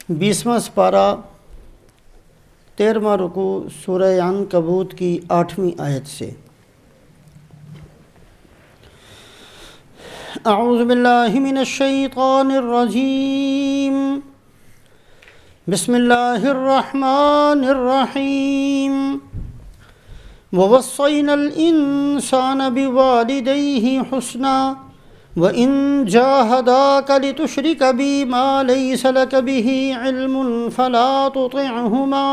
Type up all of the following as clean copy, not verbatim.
20واں سپارہ 13واں رکوع سورہ عنکبوت کی 8ویں آیت سے۔ اعوذ باللہ من الشیطان الرجیم، بسم اللہ الرحمن الرحیم۔ ووصینا الانسان بوالدیہ حسنا وَإِن جَاهَدَاكَ لِتُشْرِكَ بِي مَا لَيْسَ لَكَ بِهِ عِلْمٌ فَلَا تُطِعْهُمَا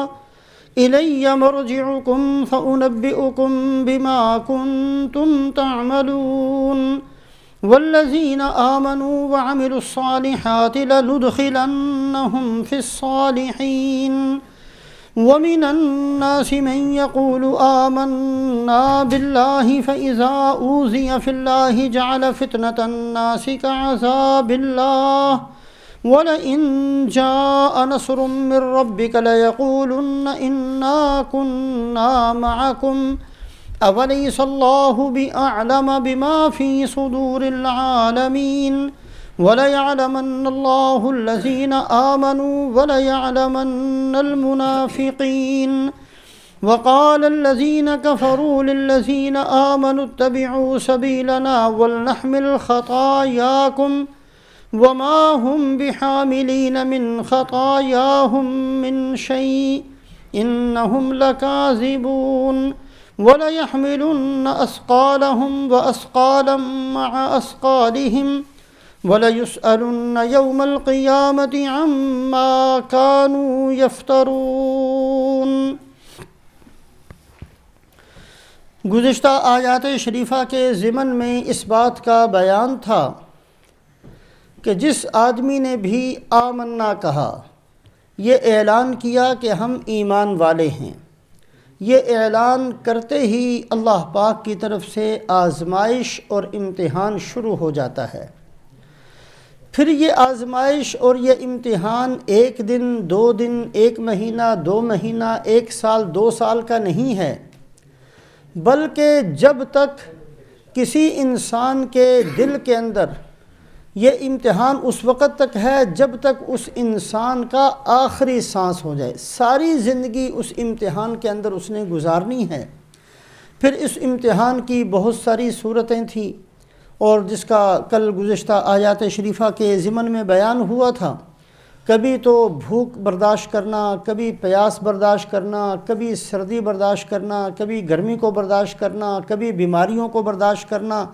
إِلَيَّ مَرْجِعُكُمْ فَأُنَبِّئُكُمْ بِمَا كُنتُمْ تَعْمَلُونَ وَالَّذِينَ آمَنُوا وَعَمِلُوا الصَّالِحَاتِ لَنُدْخِلَنَّهُمْ فِي الصَّالِحِينَ وَمِنَ النَّاسِ مَن يَقُولُ آمَنَّا بِاللَّهِ فَإِذَا أُوذِيَ فِي اللَّهِ جَعَلَ فِتْنَةَ النَّاسِ كَعَذَابِ اللَّهِ وَلَئِن جَاءَ نَصْرٌ مِّن رَّبِّكَ لَيَقُولُنَّ إِنَّا كُنَّا مَعَكُمْ أَوَلَيْسَ اللَّهُ بِأَعْلَمَ بِمَا فِي صُدُورِ الْعَالَمِينَ وَلَيَعْلَمَنَّ اللَّهُ الَّذِينَ آمَنُوا وَلَيَعْلَمَنَّ الْمُنَافِقِينَ وَقَالَ الَّذِينَ كَفَرُوا لِلَّذِينَ آمَنُوا اتَّبِعُوا سَبِيلَنَا وَلْنَحْمِلْ خَطَايَاكُمْ وَمَا هُمْ بِحَامِلِينَ مِنْ خَطَايَاهُمْ مِنْ شَيْءٍ إِنَّهُمْ لَكَاذِبُونَ وَلَيَحْمِلُنَّ أَثْقَالَهُمْ وَأَثْقَالًا مَعَ أَثْقَالِهِمْ وَلَيُسْأَلُنَّ يَوْمَ الْقِيَامَةِ عَمَّا كَانُوا يَفْتَرُونَ۔ گزشتہ آیات شریفہ کے ضمن میں اس بات کا بیان تھا کہ جس آدمی نے بھی آمنا کہا، یہ اعلان کیا کہ ہم ایمان والے ہیں، یہ اعلان کرتے ہی اللہ پاک کی طرف سے آزمائش اور امتحان شروع ہو جاتا ہے۔ پھر یہ آزمائش اور یہ امتحان 1 دن 2 دن 1 مہینہ 2 مہینہ 1 سال 2 سال کا نہیں ہے، بلکہ جب تک کسی انسان کے دل کے اندر یہ امتحان اس وقت تک ہے جب تک اس انسان کا آخری سانس ہو جائے، ساری زندگی اس امتحان کے اندر اس نے گزارنی ہے۔ پھر اس امتحان کی بہت ساری صورتیں تھیں، اور جس کا کل گزشتہ آیات شریفہ کے ضمن میں بیان ہوا تھا، کبھی تو بھوک برداشت کرنا، کبھی پیاس برداشت کرنا، کبھی سردی برداشت کرنا، کبھی گرمی کو برداشت کرنا، کبھی بیماریوں کو برداشت کرنا،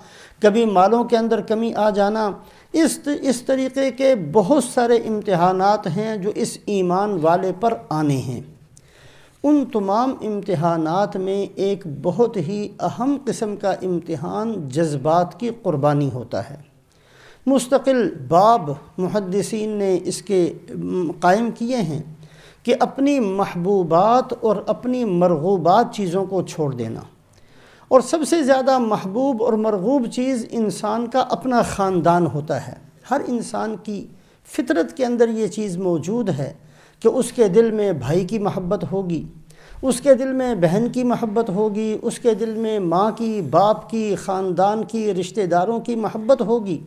کبھی مالوں کے اندر کمی آ جانا۔ اس طریقے کے بہت سارے امتحانات ہیں جو اس ایمان والے پر آنے ہیں۔ ان تمام امتحانات میں ایک بہت ہی اہم قسم کا امتحان جذبات کی قربانی ہوتا ہے۔ مستقل باب محدثین نے اس کے قائم کیے ہیں کہ اپنی محبوبات اور اپنی مرغوبات چیزوں کو چھوڑ دینا، اور سب سے زیادہ محبوب اور مرغوب چیز انسان کا اپنا خاندان ہوتا ہے۔ ہر انسان کی فطرت کے اندر یہ چیز موجود ہے کہ اس کے دل میں بھائی کی محبت ہوگی، اس کے دل میں بہن کی محبت ہوگی، اس کے دل میں ماں کی، باپ کی، خاندان کی، رشتہ داروں کی محبت ہوگی۔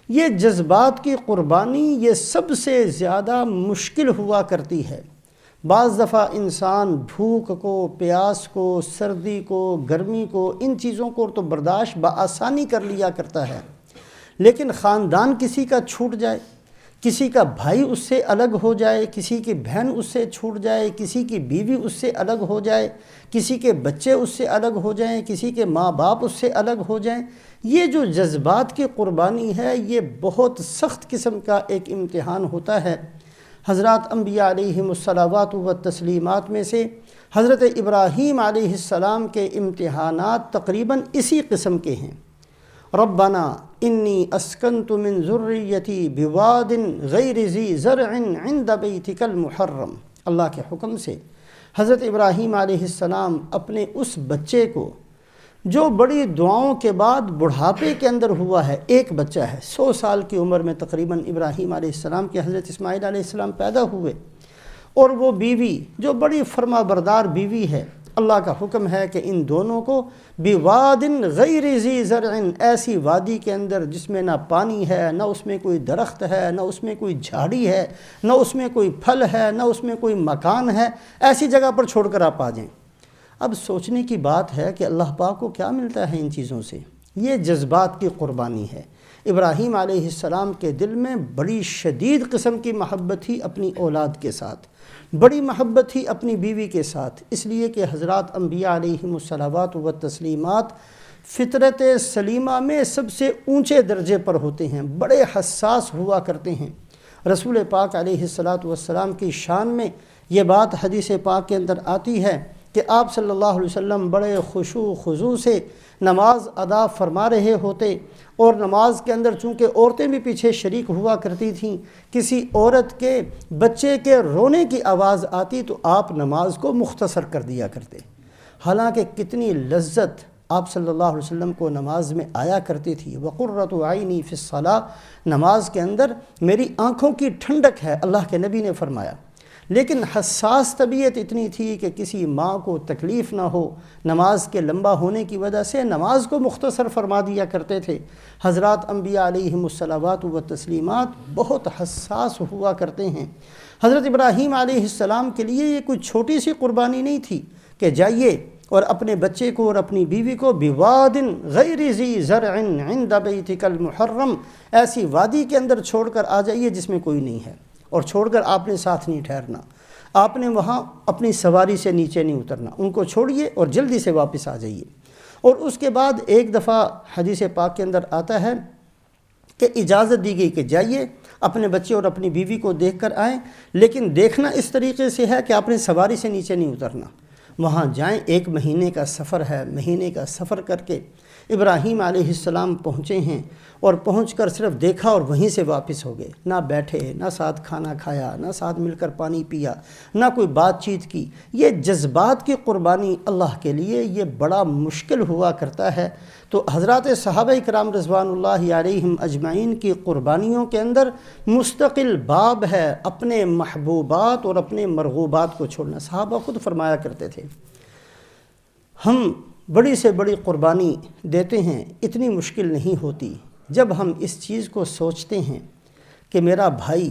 یہ جذبات کی قربانی یہ سب سے زیادہ مشکل ہوا کرتی ہے۔ بعض دفعہ انسان بھوک کو، پیاس کو، سردی کو، گرمی کو، ان چیزوں کو تو برداشت بآسانی کر لیا کرتا ہے، لیکن خاندان کسی کا چھوٹ جائے، کسی کا بھائی اس سے الگ ہو جائے، کسی کی بہن اس سے چھوٹ جائے، کسی کی بیوی اس سے الگ ہو جائے، کسی کے بچے اس سے الگ ہو جائیں، کسی کے ماں باپ اس سے الگ ہو جائیں، یہ جو جذبات کی قربانی ہے یہ بہت سخت قسم کا ایک امتحان ہوتا ہے۔ حضرات انبیاء علیہم الصلوات و تسلیمات میں سے حضرت ابراہیم علیہ السلام کے امتحانات تقریباً اسی قسم کے ہیں۔ ربنا انی اسکنت من ذریتی بواد غیر ذی زرع عند بیتک المحرم، اللہ کے حکم سے حضرت ابراہیم علیہ السلام اپنے اس بچے کو جو بڑی دعاؤں کے بعد بڑھاپے کے اندر ہوا ہے، ایک بچہ ہے، 100 سال کی عمر میں تقریباً ابراہیم علیہ السلام کے حضرت اسماعیل علیہ السلام پیدا ہوئے، اور وہ بیوی جو بڑی فرما بردار بیوی ہے، اللہ کا حکم ہے کہ ان دونوں کو بواد غیر ذی زرع، ایسی وادی کے اندر جس میں نہ پانی ہے، نہ اس میں کوئی درخت ہے، نہ اس میں کوئی جھاڑی ہے، نہ اس میں کوئی پھل ہے، نہ اس میں کوئی مکان ہے، ایسی جگہ پر چھوڑ کر آپ آ جائیں۔ اب سوچنے کی بات ہے کہ اللہ پاک کو کیا ملتا ہے ان چیزوں سے؟ یہ جذبات کی قربانی ہے۔ ابراہیم علیہ السلام کے دل میں بڑی شدید قسم کی محبت تھی اپنی اولاد کے ساتھ، بڑی محبت تھی اپنی بیوی کے ساتھ، اس لیے کہ حضرات انبیاء علیہم الصلوات و تسلیمات فطرت سلیمہ میں سب سے اونچے درجے پر ہوتے ہیں، بڑے حساس ہوا کرتے ہیں۔ رسول پاک علیہ السلام کی شان میں یہ بات حدیث پاک کے اندر آتی ہے کہ آپ صلی اللہ علیہ وسلم بڑے خشوع خضوع سے نماز ادا فرما رہے ہوتے، اور نماز کے اندر چونکہ عورتیں بھی پیچھے شریک ہوا کرتی تھیں، کسی عورت کے بچے کے رونے کی آواز آتی تو آپ نماز کو مختصر کر دیا کرتے، حالانکہ کتنی لذت آپ صلی اللہ علیہ وسلم کو نماز میں آیا کرتی تھی۔ وقرۃ عینی فی الصلاۃ، نماز کے اندر میری آنکھوں کی ٹھنڈک ہے، اللہ کے نبی نے فرمایا۔ لیکن حساس طبیعت اتنی تھی کہ کسی ماں کو تکلیف نہ ہو، نماز کے لمبا ہونے کی وجہ سے نماز کو مختصر فرما دیا کرتے تھے۔ حضرات انبیاء علیہم الصلوات و تسلیمات بہت حساس ہوا کرتے ہیں۔ حضرت ابراہیم علیہ السلام کے لیے یہ کوئی چھوٹی سی قربانی نہیں تھی کہ جائیے اور اپنے بچے کو اور اپنی بیوی کو بواد غیر ذی زرع عند بیتک المحرم، ایسی وادی کے اندر چھوڑ کر آ جائیے جس میں کوئی نہیں ہے، اور چھوڑ کر آپ نے ساتھ نہیں ٹھہرنا، آپ نے وہاں اپنی سواری سے نیچے نہیں اترنا، ان کو چھوڑیے اور جلدی سے واپس آ جائیے۔ اور اس کے بعد ایک دفعہ حدیث پاک کے اندر آتا ہے کہ اجازت دی گئی کہ جائیے اپنے بچے اور اپنی بیوی کو دیکھ کر آئیں، لیکن دیکھنا اس طریقے سے ہے کہ آپ نے سواری سے نیچے نہیں اترنا، وہاں جائیں۔ 1 مہینے کا سفر ہے، مہینے کا سفر کر کے ابراہیم علیہ السلام پہنچے ہیں، اور پہنچ کر صرف دیکھا اور وہیں سے واپس ہو گئے، نہ بیٹھے، نہ ساتھ کھانا کھایا، نہ ساتھ مل کر پانی پیا، نہ کوئی بات چیت کی۔ یہ جذبات کی قربانی اللہ کے لیے یہ بڑا مشکل ہوا کرتا ہے۔ تو حضرات صحابہ کرام رضوان اللہ علیہم اجمعین کی قربانیوں کے اندر مستقل باب ہے اپنے محبوبات اور اپنے مرغوبات کو چھوڑنا۔ صحابہ خود فرمایا کرتے تھے، ہم بڑی سے بڑی قربانی دیتے ہیں، اتنی مشکل نہیں ہوتی جب ہم اس چیز کو سوچتے ہیں کہ میرا بھائی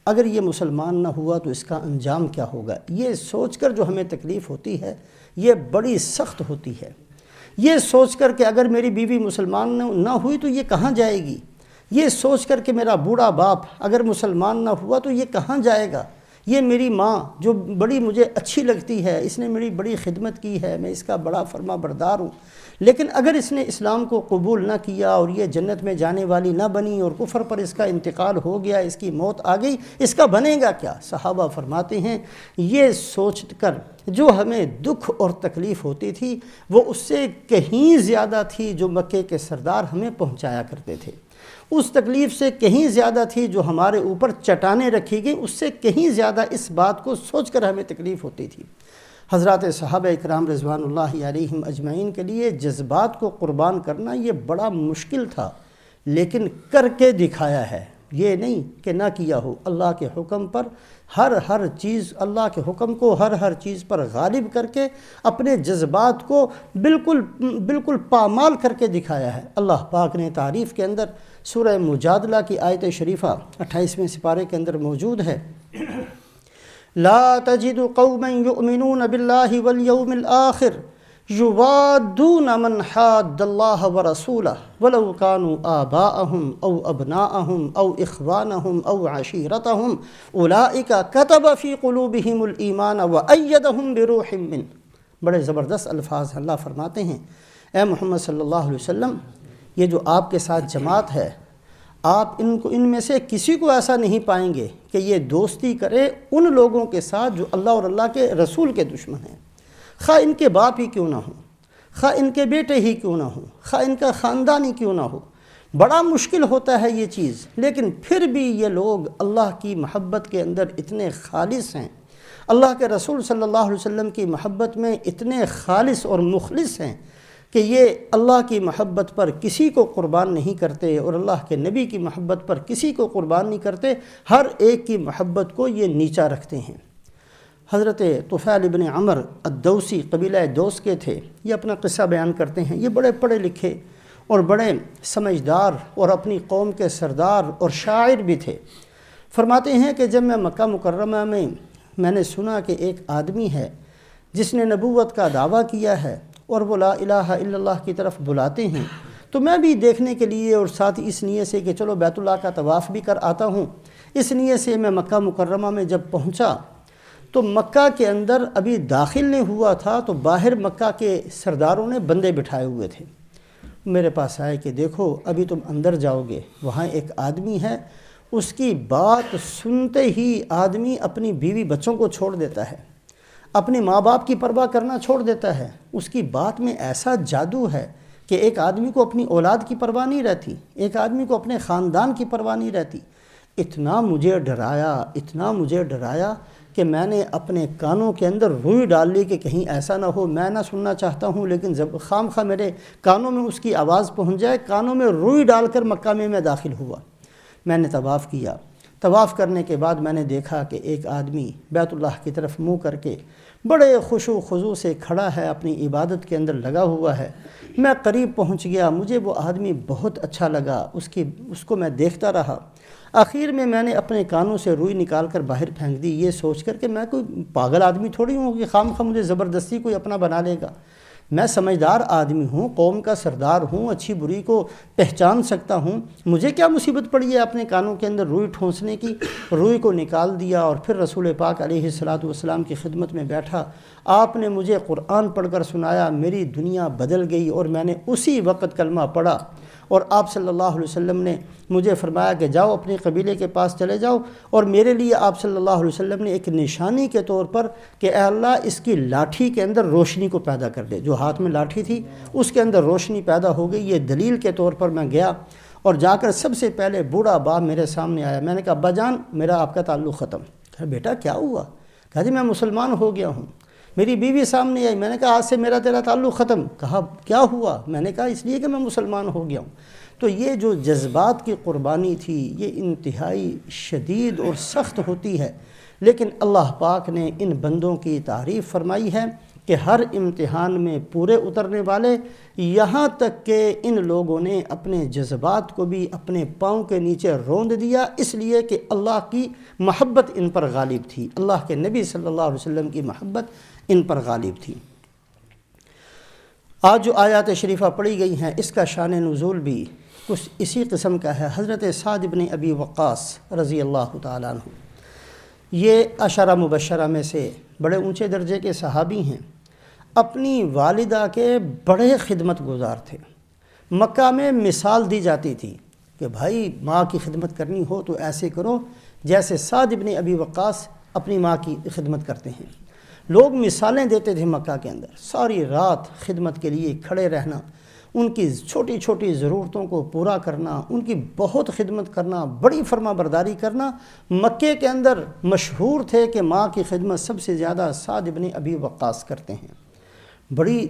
اگر یہ مسلمان نہ ہوا تو اس کا انجام کیا ہوگا۔ یہ سوچ کر جو ہمیں تکلیف ہوتی ہے یہ بڑی سخت ہوتی ہے۔ یہ سوچ کر کہ اگر میری بیوی مسلمان نہ ہوئی تو یہ کہاں جائے گی، یہ سوچ کر کہ میرا بوڑھا باپ اگر مسلمان نہ ہوا تو یہ کہاں جائے گا، یہ میری ماں جو بڑی مجھے اچھی لگتی ہے، اس نے میری بڑی خدمت کی ہے، میں اس کا بڑا فرما بردار ہوں، لیکن اگر اس نے اسلام کو قبول نہ کیا اور یہ جنت میں جانے والی نہ بنی اور کفر پر اس کا انتقال ہو گیا، اس کی موت آ گئی، اس کا بنے گا کیا۔ صحابہ فرماتے ہیں یہ سوچ کر جو ہمیں دکھ اور تکلیف ہوتی تھی وہ اس سے کہیں زیادہ تھی جو مکے کے سردار ہمیں پہنچایا کرتے تھے، اس تکلیف سے کہیں زیادہ تھی جو ہمارے اوپر چٹانیں رکھی گئیں، اس سے کہیں زیادہ اس بات کو سوچ کر ہمیں تکلیف ہوتی تھی۔ حضرات صحابہ اکرام رضوان اللہ علیہم اجمعین کے لیے جذبات کو قربان کرنا یہ بڑا مشکل تھا، لیکن کر کے دکھایا ہے، یہ نہیں کہ نہ کیا ہو۔ اللہ کے حکم پر ہر چیز، اللہ کے حکم کو ہر چیز پر غالب کر کے اپنے جذبات کو بالکل پامال کر کے دکھایا ہے۔ اللہ پاک نے تعریف کے اندر سورہ مجادلہ کی آیت شریفہ 28ویں سپارے کے اندر موجود ہے، لا تجد قوما يؤمنون بالله واليوم الآخر يوادون من حاد الله ورسوله ولو كانوا آباءهم أو أبناءهم أو إخوانهم أو عشيرتهم أولئك كتب في قلوبهم الإيمان وأيدهم بروح منه۔ بڑے زبردست الفاظ ہیں، اللہ فرماتے ہیں اے محمد صلی اللہ علیہ وسلم، یہ جو آپ کے ساتھ جماعت ہے، آپ ان میں سے کسی کو ایسا نہیں پائیں گے کہ یہ دوستی کرے ان لوگوں کے ساتھ جو اللہ اور اللہ کے رسول کے دشمن ہیں، خواہ ان کے باپ ہی کیوں نہ ہوں، خواہ ان کے بیٹے ہی کیوں نہ ہوں، خواہ ان کا خاندان ہی کیوں نہ ہو۔ بڑا مشکل ہوتا ہے یہ چیز، لیکن پھر بھی یہ لوگ اللہ کی محبت کے اندر اتنے خالص ہیں، اللہ کے رسول صلی اللہ علیہ وسلم کی محبت میں اتنے خالص اور مخلص ہیں کہ یہ اللہ کی محبت پر کسی کو قربان نہیں کرتے اور اللہ کے نبی کی محبت پر کسی کو قربان نہیں کرتے، ہر ایک کی محبت کو یہ نیچا رکھتے ہیں۔ حضرت طفیل ابن عمر الدوسی قبیلہ دوس کے تھے. یہ اپنا قصہ بیان کرتے ہیں. یہ بڑے پڑھے لکھے اور بڑے سمجھدار اور اپنی قوم کے سردار اور شاعر بھی تھے. فرماتے ہیں کہ جب میں مکہ مکرمہ میں نے سنا کہ ایک آدمی ہے جس نے نبوت کا دعویٰ کیا ہے اور وہ لا الہ الا اللہ کی طرف بلاتے ہیں، تو میں بھی دیکھنے کے لیے اور ساتھ اس نیت سے کہ چلو بیت اللہ کا طواف بھی کر آتا ہوں، اس نیت سے میں مکہ مکرمہ میں جب پہنچا تو مکہ کے اندر ابھی داخل نہیں ہوا تھا تو باہر مکہ کے سرداروں نے بندے بٹھائے ہوئے تھے. میرے پاس آئے کہ دیکھو ابھی تم اندر جاؤ گے، وہاں ایک آدمی ہے، اس کی بات سنتے ہی آدمی اپنی بیوی بچوں کو چھوڑ دیتا ہے، اپنے ماں باپ کی پرواہ کرنا چھوڑ دیتا ہے. اس کی بات میں ایسا جادو ہے کہ ایک آدمی کو اپنی اولاد کی پرواہ نہیں رہتی، ایک آدمی کو اپنے خاندان کی پرواہ نہیں رہتی. اتنا مجھے ڈرایا کہ میں نے اپنے کانوں کے اندر روئی ڈال لی کہ کہیں ایسا نہ ہو، میں نہ سننا چاہتا ہوں لیکن جب خام خواہ میرے کانوں میں اس کی آواز پہنچ جائے. کانوں میں روئی ڈال کر مکہ میں داخل ہوا. میں نے طواف کیا. طواف کرنے کے بعد میں نے دیکھا کہ ایک آدمی بیت اللہ کی طرف منہ کر کے بڑے خشوع خضوع سے کھڑا ہے، اپنی عبادت کے اندر لگا ہوا ہے. میں قریب پہنچ گیا، مجھے وہ آدمی بہت اچھا لگا، اس کو میں دیکھتا رہا. آخر میں نے اپنے کانوں سے روئی نکال کر باہر پھینک دی، یہ سوچ کر کہ میں کوئی پاگل آدمی تھوڑی ہوں کہ خام خواہ مجھے زبردستی کوئی اپنا بنا لے گا. میں سمجھدار آدمی ہوں، قوم کا سردار ہوں، اچھی بری کو پہچان سکتا ہوں. مجھے کیا مصیبت پڑی ہے اپنے کانوں کے اندر روئی ٹھونسنے کی؟ روئی کو نکال دیا اور پھر رسول پاک علیہ الصلاۃ والسلام کی خدمت میں بیٹھا. آپ نے مجھے قرآن پڑھ کر سنایا، میری دنیا بدل گئی اور میں نے اسی وقت کلمہ پڑھا. اور آپ صلی اللہ علیہ وسلم نے مجھے فرمایا کہ جاؤ اپنے قبیلے کے پاس چلے جاؤ، اور میرے لیے آپ صلی اللہ علیہ وسلم نے ایک نشانی کے طور پر کہ اے اللہ اس کی لاٹھی کے اندر روشنی کو پیدا کر دے. جو ہاتھ میں لاٹھی تھی اس کے اندر روشنی پیدا ہو گئی. یہ دلیل کے طور پر میں گیا اور جا کر سب سے پہلے بوڑھا باپ میرے سامنے آیا. میں نے کہا ابا جان میرا آپ کا تعلق ختم. کہا بیٹا کیا ہوا؟ کہا جی میں مسلمان ہو گیا ہوں. میری بیوی سامنے آئی. میں نے کہا آج سے میرا تیرا تعلق ختم. کہا کیا ہوا؟ میں نے کہا اس لیے کہ میں مسلمان ہو گیا ہوں. تو یہ جو جذبات کی قربانی تھی یہ انتہائی شدید اور سخت ہوتی ہے، لیکن اللہ پاک نے ان بندوں کی تعریف فرمائی ہے کہ ہر امتحان میں پورے اترنے والے، یہاں تک کہ ان لوگوں نے اپنے جذبات کو بھی اپنے پاؤں کے نیچے روند دیا، اس لیے کہ اللہ کی محبت ان پر غالب تھی، اللہ کے نبی صلی اللہ علیہ وسلم کی محبت ان پر غالب تھی. آج جو آیات شریفہ پڑھی گئی ہیں اس کا شان نزول بھی کچھ اسی قسم کا ہے. حضرت سعد بن ابی وقاص رضی اللہ تعالیٰ عنہ یہ عشرہ مبشرہ میں سے بڑے اونچے درجے کے صحابی ہیں. اپنی والدہ کے بڑے خدمت گزار تھے. مکہ میں مثال دی جاتی تھی کہ بھائی ماں کی خدمت کرنی ہو تو ایسے کرو جیسے سعد بن ابی وقاص اپنی ماں کی خدمت کرتے ہیں. لوگ مثالیں دیتے تھے مکہ کے اندر، ساری رات خدمت کے لیے کھڑے رہنا، ان کی چھوٹی چھوٹی ضرورتوں کو پورا کرنا، ان کی بہت خدمت کرنا، بڑی فرما برداری کرنا. مکے کے اندر مشہور تھے کہ ماں کی خدمت سب سے زیادہ سعد بن ابی وقاص کرتے ہیں. بڑی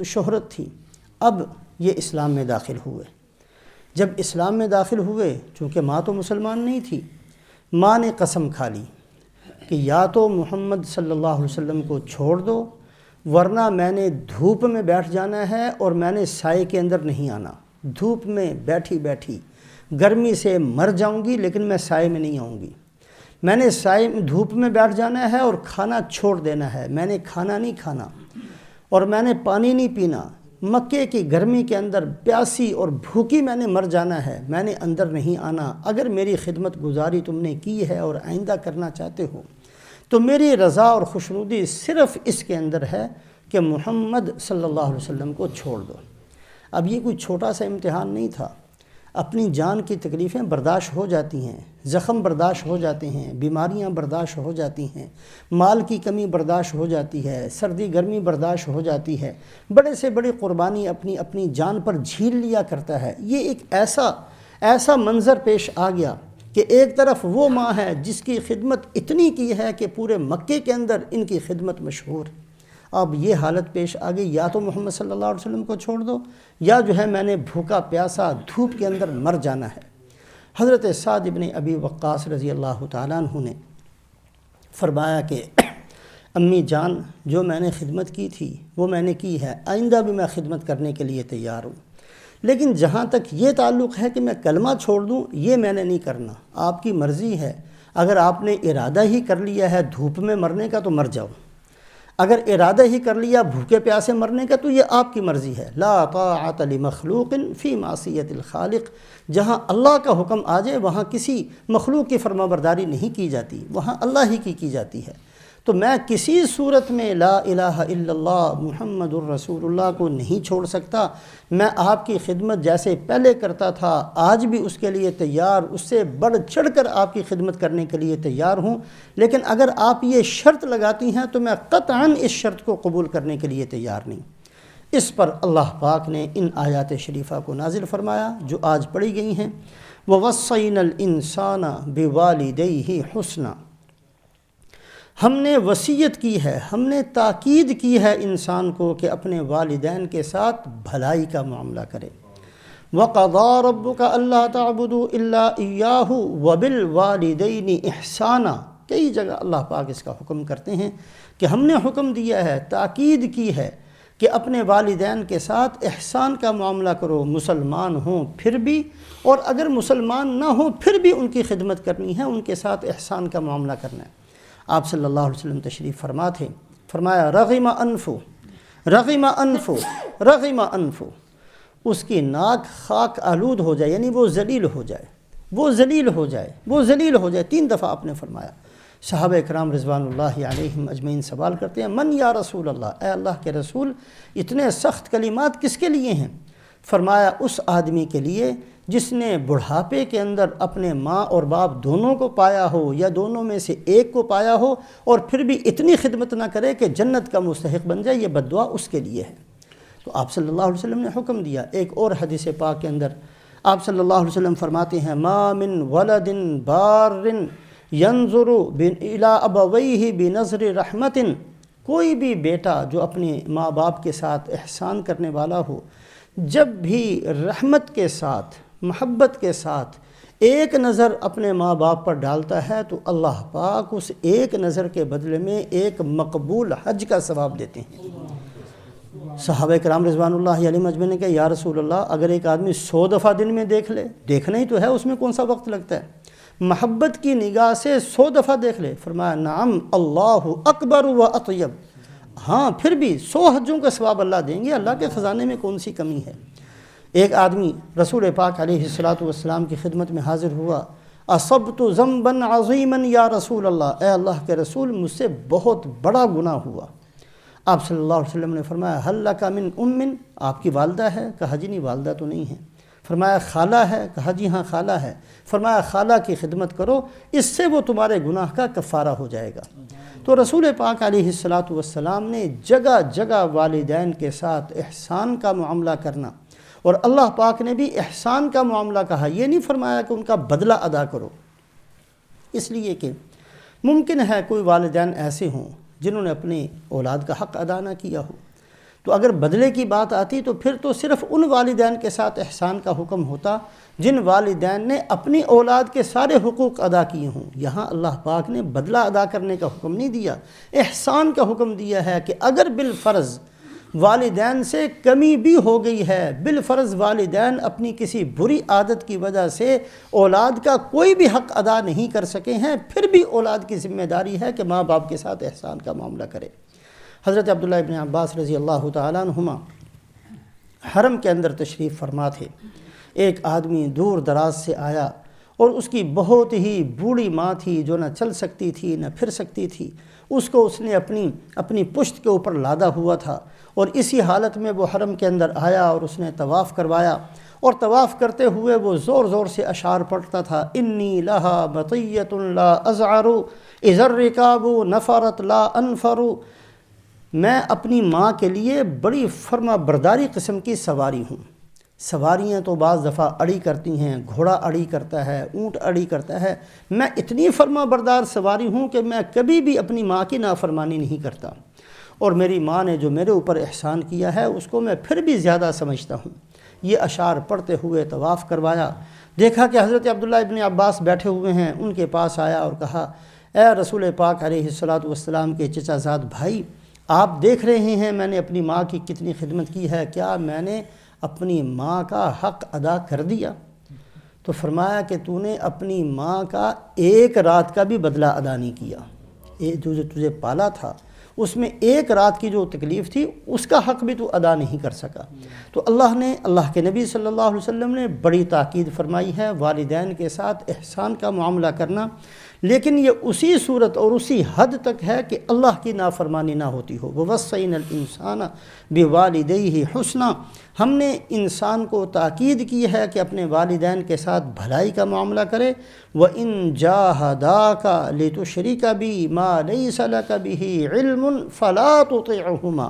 شہرت تھی. اب یہ اسلام میں داخل ہوئے. جب اسلام میں داخل ہوئے، چونکہ ماں تو مسلمان نہیں تھی، ماں نے قسم کھا لی کہ یا تو محمد صلی اللہ علیہ وسلم کو چھوڑ دو ورنہ میں نے دھوپ میں بیٹھ جانا ہے اور میں نے سائے کے اندر نہیں آنا. دھوپ میں بیٹھی بیٹھی گرمی سے مر جاؤں گی لیکن میں سائے میں نہیں آؤں گی. میں نے سائے دھوپ میں بیٹھ جانا ہے اور کھانا چھوڑ دینا ہے. میں نے کھانا نہیں کھانا اور میں نے پانی نہیں پینا. مکے کی گرمی کے اندر پیاسی اور بھوکی میں نے مر جانا ہے. میں نے اندر نہیں آنا. اگر میری خدمت گزاری تم نے کی ہے اور آئندہ کرنا چاہتے ہو تو میری رضا اور خوشنودی صرف اس کے اندر ہے کہ محمد صلی اللہ علیہ وسلم کو چھوڑ دو. اب یہ کوئی چھوٹا سا امتحان نہیں تھا. اپنی جان کی تکلیفیں برداشت ہو جاتی ہیں، زخم برداشت ہو جاتے ہیں، بیماریاں برداشت ہو جاتی ہیں، مال کی کمی برداشت ہو جاتی ہے، سردی گرمی برداشت ہو جاتی ہے. بڑے سے بڑی قربانی اپنی جان پر جھیل لیا کرتا ہے. یہ ایک ایسا منظر پیش آ گیا کہ ایک طرف وہ ماں ہے جس کی خدمت اتنی کی ہے کہ پورے مکے کے اندر ان کی خدمت مشہور. اب یہ حالت پیش آ گئی، یا تو محمد صلی اللہ علیہ وسلم کو چھوڑ دو یا جو ہے میں نے بھوکا پیاسا دھوپ کے اندر مر جانا ہے. حضرت سعد بن ابی وقاص رضی اللہ تعالیٰ عنہ نے فرمایا کہ امی جان جو میں نے خدمت کی تھی وہ میں نے کی ہے، آئندہ بھی میں خدمت کرنے کے لیے تیار ہوں، لیکن جہاں تک یہ تعلق ہے کہ میں کلمہ چھوڑ دوں یہ میں نے نہیں کرنا، آپ کی مرضی ہے۔ اگر آپ نے ارادہ ہی کر لیا ہے دھوپ میں مرنے کا تو مر جاؤ، اگر ارادہ ہی کر لیا بھوکے پیاسے مرنے کا تو یہ آپ کی مرضی ہے۔ لا طاعۃ لمخلوق فی معصیۃ الخالق، جہاں اللہ کا حکم آ جائے وہاں کسی مخلوق کی فرما برداری نہیں کی جاتی، وہاں اللہ ہی کی جاتی ہے۔ تو میں کسی صورت میں لا الہ الا اللہ محمد الرسول اللہ کو نہیں چھوڑ سکتا۔ میں آپ کی خدمت جیسے پہلے کرتا تھا آج بھی اس کے لیے تیار، اس سے بڑھ چڑھ کر آپ کی خدمت کرنے کے لیے تیار ہوں، لیکن اگر آپ یہ شرط لگاتی ہیں تو میں قطعاً اس شرط کو قبول کرنے کے لیے تیار نہیں۔ اس پر اللہ پاک نے ان آیات شریفہ کو نازل فرمایا جو آج پڑھی گئی ہیں۔ وَوَصَّيْنَا الْإِنسَانَ بِوَالِدَيْهِ حُسْنًا، ہم نے وصیت کی ہے، ہم نے تاکید کی ہے انسان کو کہ اپنے والدین کے ساتھ بھلائی کا معاملہ کرے۔ وَقَضَىٰ رَبُّكَ أَلَّا تَعْبُدُوا إِلَّا إِيَّاهُ وَبِالْوَالِدَيْنِ إِحْسَانًا، کئی جگہ اللہ پاک اس کا حکم کرتے ہیں کہ ہم نے حکم دیا ہے، تاکید کی ہے کہ اپنے والدین کے ساتھ احسان کا معاملہ کرو، مسلمان ہوں پھر بھی، اور اگر مسلمان نہ ہوں پھر بھی ان کی خدمت کرنی ہے، ان کے ساتھ احسان کا معاملہ کرنا ہے۔ آپ صلی اللہ علیہ وسلم تشریف فرما تھے، فرمایا رغم انفو رغم انفو رغم انفو، اس کی ناک خاک آلود ہو جائے، یعنی وہ ذلیل ہو جائے، وہ ذلیل ہو جائے، وہ ذلیل ہو جائے، 3 دفعہ آپ نے فرمایا۔ صحابہ کرام رضوان اللہ علیہم اجمعین سوال کرتے ہیں من یا رسول اللہ، اے اللہ کے رسول اتنے سخت کلمات کس کے لیے ہیں؟ فرمایا اس آدمی کے لیے جس نے بڑھاپے کے اندر اپنے ماں اور باپ دونوں کو پایا ہو یا دونوں میں سے ایک کو پایا ہو اور پھر بھی اتنی خدمت نہ کرے کہ جنت کا مستحق بن جائے، یہ بد دعا اس کے لیے ہے۔ تو آپ صلی اللہ علیہ وسلم نے حکم دیا۔ ایک اور حدیث پاک کے اندر آپ صلی اللہ علیہ وسلم فرماتے ہیں ما من ولد بار ينظر الى ابویہ بنظر رحمت، کوئی بھی بیٹا جو اپنے ماں باپ کے ساتھ احسان کرنے والا ہو، جب بھی رحمت کے ساتھ محبت کے ساتھ ایک نظر اپنے ماں باپ پر ڈالتا ہے تو اللہ پاک اس ایک نظر کے بدلے میں ایک مقبول حج کا ثواب دیتے ہیں۔ صحابہ کرام رضوان اللہ علیہ مجمع نے کہا یا رسول اللہ اگر ایک آدمی 100 دفعہ دن میں دیکھ لے، دیکھنا ہی تو ہے، اس میں کون سا وقت لگتا ہے، محبت کی نگاہ سے 100 دفعہ دیکھ لے، فرمایا نعم اللہ اکبر و اطیب، ہاں پھر بھی 100 حجوں کا ثواب اللہ دیں گے، اللہ کے خزانے میں کون سی کمی ہے۔ ایک آدمی رسول پاک علیہ السلام کی خدمت میں حاضر ہوا، اصبت ذنبا عظیما یا رسول اللہ، اے اللہ کے رسول مجھ سے بہت بڑا گناہ ہوا۔ آپ صلی اللہ علیہ وسلم نے فرمایا حل لک من ام، آپ کی والدہ ہے؟ کہا جی نہیں والدہ تو نہیں ہے۔ فرمایا خالہ ہے؟ کہا جی ہاں خالہ ہے۔ فرمایا خالہ کی خدمت کرو، اس سے وہ تمہارے گناہ کا کفارہ ہو جائے گا۔ تو رسول پاک علیہ السلام نے جگہ جگہ والدین کے ساتھ احسان کا معاملہ کرنا، اور اللہ پاک نے بھی احسان کا معاملہ کہا، یہ نہیں فرمایا کہ ان کا بدلہ ادا کرو، اس لیے کہ ممکن ہے کوئی والدین ایسے ہوں جنہوں نے اپنی اولاد کا حق ادا نہ کیا ہو، تو اگر بدلے کی بات آتی تو پھر تو صرف ان والدین کے ساتھ احسان کا حکم ہوتا جن والدین نے اپنی اولاد کے سارے حقوق ادا کیے ہوں۔ یہاں اللہ پاک نے بدلہ ادا کرنے کا حکم نہیں دیا، احسان کا حکم دیا ہے کہ اگر بالفرض والدین سے کمی بھی ہو گئی ہے، بالفرض والدین اپنی کسی بری عادت کی وجہ سے اولاد کا کوئی بھی حق ادا نہیں کر سکے ہیں، پھر بھی اولاد کی ذمہ داری ہے کہ ماں باپ کے ساتھ احسان کا معاملہ کرے۔ حضرت عبداللہ ابن عباس رضی اللہ تعالیٰ عنہما حرم کے اندر تشریف فرما تھے، ایک آدمی دور دراز سے آیا اور اس کی بہت ہی بوڑھی ماں تھی جو نہ چل سکتی تھی نہ پھر سکتی تھی، اس کو اس نے اپنی پشت کے اوپر لادا ہوا تھا، اور اسی حالت میں وہ حرم کے اندر آیا اور اس نے طواف کروایا، اور طواف کرتے ہوئے وہ زور زور سے اشعار پڑھتا تھا انی لہا مطیۃ لا ازعر اذا الرکاب نفرت لا انفر، میں اپنی ماں کے لیے بڑی فرما برداری قسم کی سواری ہوں۔ سواریاں تو بعض دفعہ اڑی کرتی ہیں، گھوڑا اڑی کرتا ہے، اونٹ اڑی کرتا ہے، میں اتنی فرما بردار سواری ہوں کہ میں کبھی بھی اپنی ماں کی نافرمانی نہیں کرتا، اور میری ماں نے جو میرے اوپر احسان کیا ہے اس کو میں پھر بھی زیادہ سمجھتا ہوں۔ یہ اشعار پڑھتے ہوئے طواف کروایا، دیکھا کہ حضرت عبداللہ ابن عباس بیٹھے ہوئے ہیں، ان کے پاس آیا اور کہا اے رسول پاک علیہ الصلاۃ والسلام کے چچا زاد بھائی، آپ دیکھ رہے ہیں میں نے اپنی ماں کی کتنی خدمت کی ہے، کیا میں نے اپنی ماں کا حق ادا کر دیا؟ تو فرمایا کہ تو نے اپنی ماں کا ایک رات کا بھی بدلہ ادا نہیں کیا، جو تجھے پالا تھا اس میں ایک رات کی جو تکلیف تھی اس کا حق بھی تو ادا نہیں کر سکا۔ تو اللہ کے نبی صلی اللہ علیہ وسلم نے بڑی تاکید فرمائی ہے والدین کے ساتھ احسان کا معاملہ کرنا، لیکن یہ اسی صورت اور اسی حد تک ہے کہ اللہ کی نافرمانی نہ ہوتی ہو۔ وَوَصَّيْنَا الْإِنسَانَ بِوَالِدَيْهِ حُسْنًا، ہم نے انسان کو تاکید کی ہے کہ اپنے والدین کے ساتھ بھلائی کا معاملہ کرے۔ وَإِن جَاهَدَاكَ لِتُشْرِكَ بِي مَا لَيْسَ لَكَ بِهِ عِلْمٌ فَلَا تُطِعْهُمَا،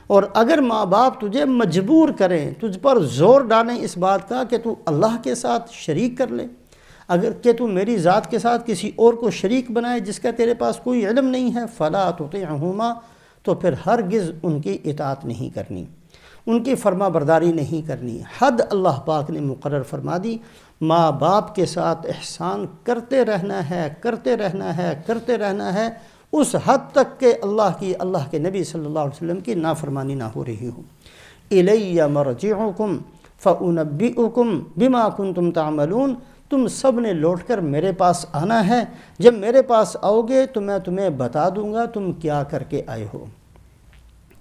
اور اگر ماں باپ تجھے مجبور کریں، تجھ پر زور ڈالیں اس بات کا کہ تو اللہ کے ساتھ شریک کر لے، اگر کہ تو میری ذات کے ساتھ کسی اور کو شریک بنائے جس کا تیرے پاس کوئی علم نہیں ہے، فَلَا تُطِعْهُمَا، تو پھر ہرگز ان کی اطاعت نہیں کرنی، ان کی فرما برداری نہیں کرنی۔ حد اللہ پاک نے مقرر فرما دی، ماں باپ کے ساتھ احسان کرتے رہنا ہے، کرتے رہنا ہے، کرتے رہنا ہے، اس حد تک کہ اللہ کے نبی صلی اللہ علیہ وسلم کی نافرمانی نہ ہو رہی ہو۔ اِلَيَّ مَرْجِعُكُمْ فَأُنَبِّئُكُمْ بِمَا كُنْتُمْ تَعْمَلُونَ، تم سب نے لوٹ کر میرے پاس آنا ہے، جب میرے پاس آؤ گے تو میں تمہیں بتا دوں گا تم کیا کر کے آئے ہو۔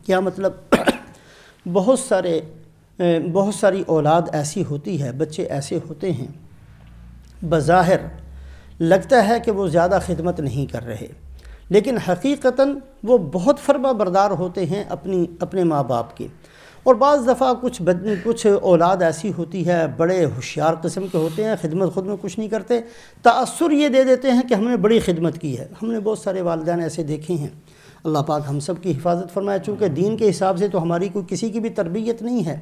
کیا مطلب؟ بہت ساری اولاد ایسی ہوتی ہے، بچے ایسے ہوتے ہیں بظاہر لگتا ہے کہ وہ زیادہ خدمت نہیں کر رہے، لیکن حقیقتاً وہ بہت فرما بردار ہوتے ہیں اپنے ماں باپ کے۔ اور بعض دفعہ کچھ اولاد ایسی ہوتی ہے، بڑے ہوشیار قسم کے ہوتے ہیں، خدمت خود میں کچھ نہیں کرتے، تأثر یہ دے دیتے ہیں کہ ہم نے بڑی خدمت کی ہے۔ ہم نے بہت سارے والدین ایسے دیکھے ہیں، اللہ پاک ہم سب کی حفاظت فرمائے، چونکہ دین کے حساب سے تو ہماری کوئی کسی کی بھی تربیت نہیں ہے۔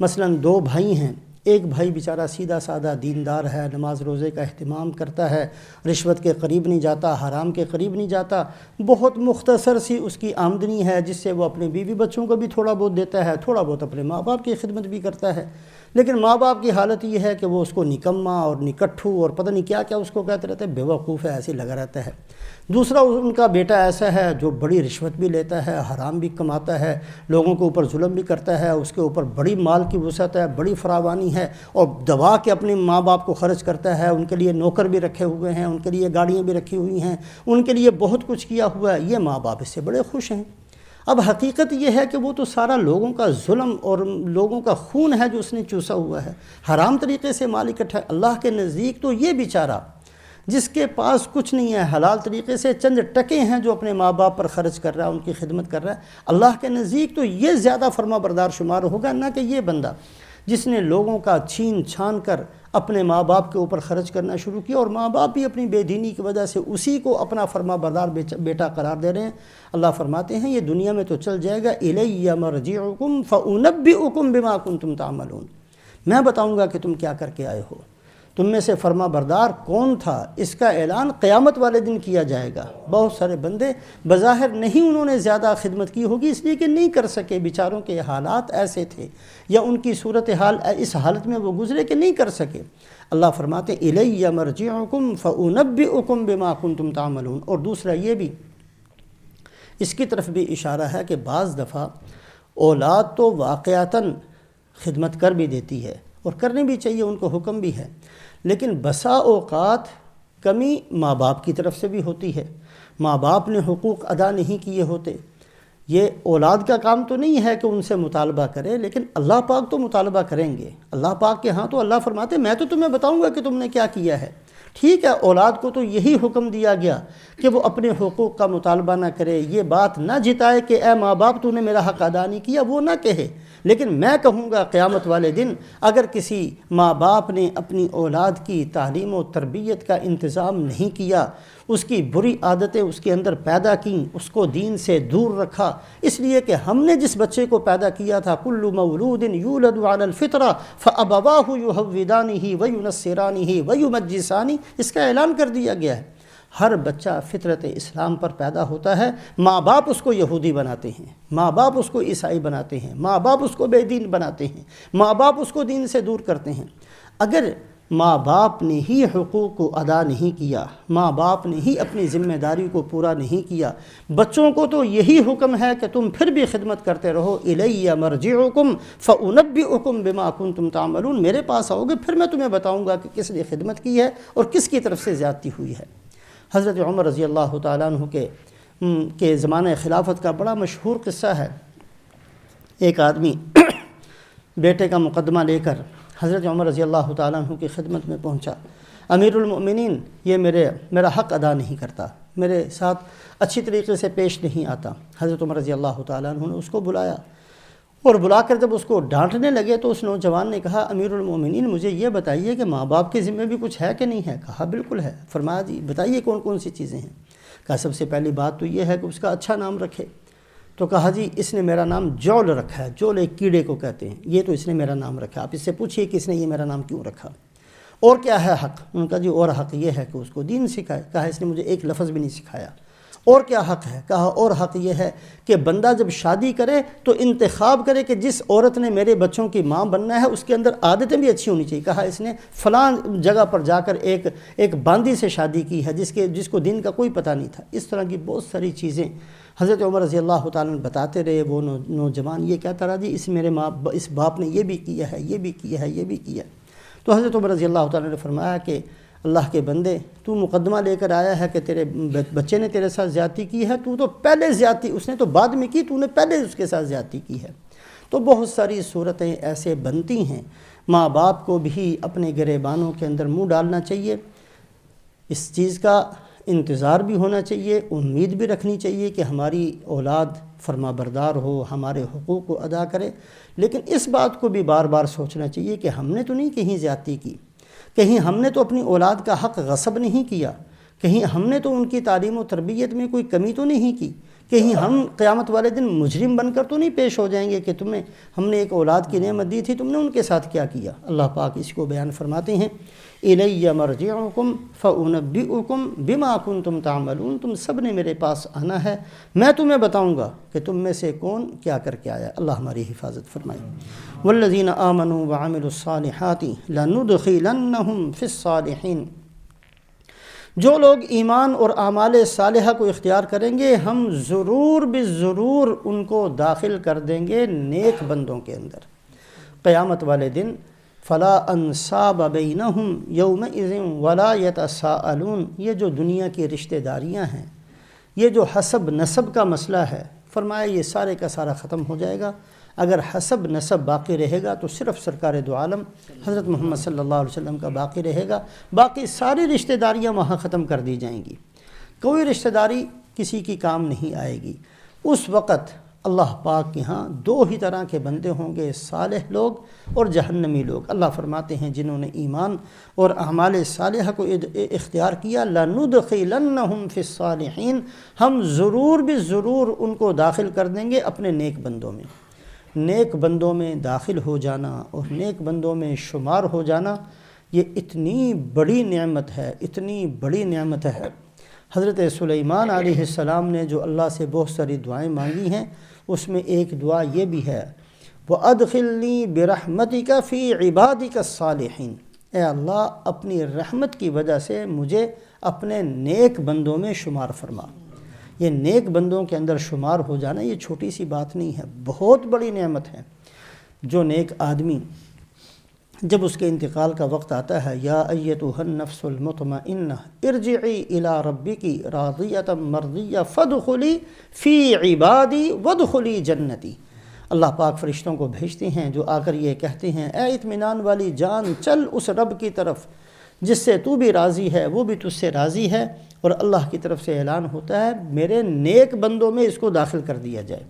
مثلاً دو بھائی ہیں، ایک بھائی بیچارہ سیدھا سادہ دیندار ہے، نماز روزے کا اہتمام کرتا ہے، رشوت کے قریب نہیں جاتا، حرام کے قریب نہیں جاتا، بہت مختصر سی اس کی آمدنی ہے جس سے وہ اپنے بیوی بچوں کو بھی تھوڑا بہت دیتا ہے، تھوڑا بہت اپنے ماں باپ کی خدمت بھی کرتا ہے، لیکن ماں باپ کی حالت یہ ہے کہ وہ اس کو نکما اور نکٹھو اور پتہ نہیں کیا کیا اس کو کہتے رہتے ہیں، بے وقوف ہے ایسے لگا رہتا ہے۔ دوسرا ان کا بیٹا ایسا ہے جو بڑی رشوت بھی لیتا ہے، حرام بھی کماتا ہے، لوگوں کے اوپر ظلم بھی کرتا ہے، اس کے اوپر بڑی مال کی وسعت ہے، بڑی فراوانی ہے، اور دبا کے اپنے ماں باپ کو خرچ کرتا ہے، ان کے لیے نوکر بھی رکھے ہوئے ہیں، ان کے لیے گاڑیاں بھی رکھی ہوئی ہیں، ان کے لیے بہت کچھ کیا ہوا ہے، یہ ماں باپ اس سے بڑے خوش ہیں۔ اب حقیقت یہ ہے کہ وہ تو سارا لوگوں کا ظلم اور لوگوں کا خون ہے جو اس نے چوسا ہوا ہے، حرام طریقے سے مال اکٹھا۔ اللہ کے نزدیک تو یہ بیچارہ جس کے پاس کچھ نہیں ہے، حلال طریقے سے چند ٹکے ہیں جو اپنے ماں باپ پر خرچ کر رہا ہے، ان کی خدمت کر رہا ہے، اللہ کے نزدیک تو یہ زیادہ فرما بردار شمار ہوگا نہ کہ یہ بندہ جس نے لوگوں کا چھین چھان کر اپنے ماں باپ کے اوپر خرچ کرنا شروع کیا، اور ماں باپ بھی اپنی بے دینی کی وجہ سے اسی کو اپنا فرما بردار بیٹا قرار دے رہے ہیں۔ اللہ فرماتے ہیں یہ دنیا میں تو چل جائے گا، اِلَيَّ مَرْجِعُكُمْ فَأُنَبِّئُكُمْ بِمَا كُنْتُمْ تَعْمَلُونَ، میں بتاؤں گا کہ تم کیا کر کے آئے ہو، تم میں سے فرما بردار کون تھا، اس کا اعلان قیامت والے دن کیا جائے گا۔ بہت سارے بندے بظاہر نہیں انہوں نے زیادہ خدمت کی ہوگی اس لیے کہ نہیں کر سکے، بیچاروں کے حالات ایسے تھے یا ان کی صورتحال اس حالت میں وہ گزرے کہ نہیں کر سکے۔ اللہ فرماتے ہیں اِلَيَّ مَرْجِعُكُمْ فَأُنَبِّئُكُمْ بِمَا كُنْتُمْ تَعْمَلُونَ۔ اور دوسرا یہ بھی اس کی طرف بھی اشارہ ہے کہ بعض دفعہ اولاد تو واقعتاً خدمت کر بھی دیتی ہے اور کرنی بھی چاہیے، ان کو حکم بھی ہے، لیکن بسا اوقات کمی ماں باپ کی طرف سے بھی ہوتی ہے، ماں باپ نے حقوق ادا نہیں کیے ہوتے۔ یہ اولاد کا کام تو نہیں ہے کہ ان سے مطالبہ کرے، لیکن اللہ پاک تو مطالبہ کریں گے۔ اللہ پاک کے ہاں تو اللہ فرماتے میں تو تمہیں بتاؤں گا کہ تم نے کیا کیا ہے۔ ٹھیک ہے، اولاد کو تو یہی حکم دیا گیا کہ وہ اپنے حقوق کا مطالبہ نہ کرے، یہ بات نہ جتائے کہ اے ماں باپ تو نے میرا حق ادا نہیں کیا، وہ نہ کہے، لیکن میں کہوں گا قیامت والے دن اگر کسی ماں باپ نے اپنی اولاد کی تعلیم و تربیت کا انتظام نہیں کیا، اس کی بری عادتیں اس کے اندر پیدا کیں، اس کو دین سے دور رکھا، اس لیے کہ ہم نے جس بچے کو پیدا کیا تھا کل مولود یولد علی الفطرہ فابواہ یہودانہ وینصرانہ ویمجسانہ، اس کا اعلان کر دیا گیا ہے۔ ہر بچہ فطرت اسلام پر پیدا ہوتا ہے، ماں باپ اس کو یہودی بناتے ہیں، ماں باپ اس کو عیسائی بناتے ہیں، ماں باپ اس کو بے دین بناتے ہیں، ماں باپ اس کو دین سے دور کرتے ہیں۔ اگر ماں باپ نے ہی حقوق کو ادا نہیں کیا، ماں باپ نے ہی اپنی ذمہ داری کو پورا نہیں کیا، بچوں کو تو یہی حکم ہے کہ تم پھر بھی خدمت کرتے رہو، الیہ مرجعکم فانبئکم بما کنتم تعملون، میرے پاس آؤ گے پھر میں تمہیں بتاؤں گا کہ کس نے خدمت کی ہے اور کس کی طرف سے زیادتی ہوئی ہے۔ حضرت عمر رضی اللہ تعالیٰ عنہ کے زمانہ خلافت کا بڑا مشہور قصہ ہے۔ ایک آدمی بیٹے کا مقدمہ لے کر حضرت عمر رضی اللہ تعالیٰ عنہ کی خدمت میں پہنچا، امیر المؤمنین یہ میرا حق ادا نہیں کرتا، میرے ساتھ اچھی طریقے سے پیش نہیں آتا۔ حضرت عمر رضی اللہ تعالیٰ عنہ نے اس کو بلایا اور بلا کر جب اس کو ڈانٹنے لگے تو اس نوجوان نے کہا، امیر المؤمنین مجھے یہ بتائیے کہ ماں باپ کے ذمہ بھی کچھ ہے کہ نہیں ہے؟ کہا بالکل ہے۔ فرمایا جی بتائیے کون کون سی چیزیں ہیں؟ کہا سب سے پہلی بات تو یہ ہے کہ اس کا اچھا نام رکھے۔ تو کہا جی اس نے میرا نام جول رکھا ہے، جول ایک کیڑے کو کہتے ہیں، یہ تو اس نے میرا نام رکھا، آپ اس سے پوچھئے کہ اس نے یہ میرا نام کیوں رکھا؟ اور کیا ہے حق؟ انہوں نے کہا جی اور حق یہ ہے کہ اس کو دین سکھائے۔ کہا اس نے مجھے ایک لفظ بھی نہیں سکھایا۔ اور کیا حق ہے؟ کہا اور حق یہ ہے کہ بندہ جب شادی کرے تو انتخاب کرے کہ جس عورت نے میرے بچوں کی ماں بننا ہے اس کے اندر عادتیں بھی اچھی ہونی چاہیے۔ کہا اس نے فلاں جگہ پر جا کر ایک باندی سے شادی کی ہے جس کو دین کا کوئی پتہ نہیں تھا۔ اس طرح کی بہت ساری چیزیں حضرت عمر رضی اللہ تعالیٰ عنہ بتاتے رہے۔ وہ نوجوان یہ کہتا رہا جی اس باپ نے یہ بھی کیا ہے، یہ بھی کیا ہے، یہ بھی کیا ہے۔ تو حضرت عمر رضی اللہ تعالیٰ نے فرمایا کہ اللہ کے بندے، تو مقدمہ لے کر آیا ہے کہ تیرے بچے نے تیرے ساتھ زیادتی کی ہے، تو پہلے زیادتی، اس نے تو بعد میں کی، تو نے پہلے اس کے ساتھ زیادتی کی ہے۔ تو بہت ساری صورتیں ایسے بنتی ہیں۔ ماں باپ کو بھی اپنے گریبانوں کے اندر منہ ڈالنا چاہیے، اس چیز کا انتظار بھی ہونا چاہیے، امید بھی رکھنی چاہیے کہ ہماری اولاد فرما بردار ہو، ہمارے حقوق کو ادا کرے، لیکن اس بات کو بھی بار بار سوچنا چاہیے کہ ہم نے تو نہیں کہیں زیادتی کی، کہیں ہم نے تو اپنی اولاد کا حق غصب نہیں کیا، کہیں ہم نے تو ان کی تعلیم و تربیت میں کوئی کمی تو نہیں کی، کہیں ہم قیامت والے دن مجرم بن کر تو نہیں پیش ہو جائیں گے کہ ہم نے ایک اولاد کی نعمت دی تھی، تم نے ان کے ساتھ کیا کیا۔ اللہ پاک اس کو بیان فرماتے ہیں، الیہ مرجعکم فانبئکم بما کنتم تعملون، تم سب نے میرے پاس آنا ہے، میں تمہیں بتاؤں گا کہ تم میں سے کون کیا کر کے آیا۔ اللہ ہماری حفاظت فرمائے۔ والذین آمنوا وعملوا الصالحات لندخلنہم فی الصالحین، جو لوگ ایمان اور اعمال صالحہ کو اختیار کریں گے ہم ضرور بالضرور ان کو داخل کر دیں گے نیک بندوں کے اندر۔ قیامت والے دن فلا انصاب بینہم یومئذ ولا یتساءلون، یہ جو دنیا کی رشتہ داریاں ہیں، یہ جو حسب نسب کا مسئلہ ہے، فرمایا یہ سارے کا سارا ختم ہو جائے گا۔ اگر حسب نسب باقی رہے گا تو صرف سرکار دو عالم حضرت محمد صلی اللہ علیہ وسلم کا باقی رہے گا، باقی ساری رشتہ داریاں وہاں ختم کر دی جائیں گی، کوئی رشتہ داری کسی کی کام نہیں آئے گی۔ اس وقت اللہ پاک کے ہاں دو ہی طرح کے بندے ہوں گے، صالح لوگ اور جہنمی لوگ۔ اللہ فرماتے ہیں جنہوں نے ایمان اور اعمال صالحہ کو اختیار کیا، لَنُدْخِلَنَّهُمْ فِي الصَّالِحِينَ، ہم ضرور بھی ضرور ان کو داخل کر دیں گے اپنے نیک بندوں میں۔ نیک بندوں میں داخل ہو جانا اور نیک بندوں میں شمار ہو جانا یہ اتنی بڑی نعمت ہے، اتنی بڑی نعمت ہے۔ حضرت سلیمان علیہ السلام نے جو اللہ سے بہت ساری دعائیں مانگی ہیں، اس میں ایک دعا یہ بھی ہے، وَأَدْخِلْنِي بِرَحْمَتِكَ فِي عِبَادِكَ الصَّالِحِينَ، اے اللہ اپنی رحمت کی وجہ سے مجھے اپنے نیک بندوں میں شمار فرما۔ یہ نیک بندوں کے اندر شمار ہو جانا یہ چھوٹی سی بات نہیں ہے، بہت بڑی نعمت ہے۔ جو نیک آدمی جب اس کے انتقال کا وقت آتا ہے، یا ایتھا النفس المطمئنہ ارجعی الی ربکی راضیۃ مرضیہ فادخلی فی عبادی وادخلی جنتی، اللہ پاک فرشتوں کو بھیجتے ہیں جو آ کر یہ کہتے ہیں، اے اطمینان والی جان چل اس رب کی طرف جس سے تو بھی راضی ہے، وہ بھی تجھ سے راضی ہے، اور اللہ کی طرف سے اعلان ہوتا ہے میرے نیک بندوں میں اس کو داخل کر دیا جائے۔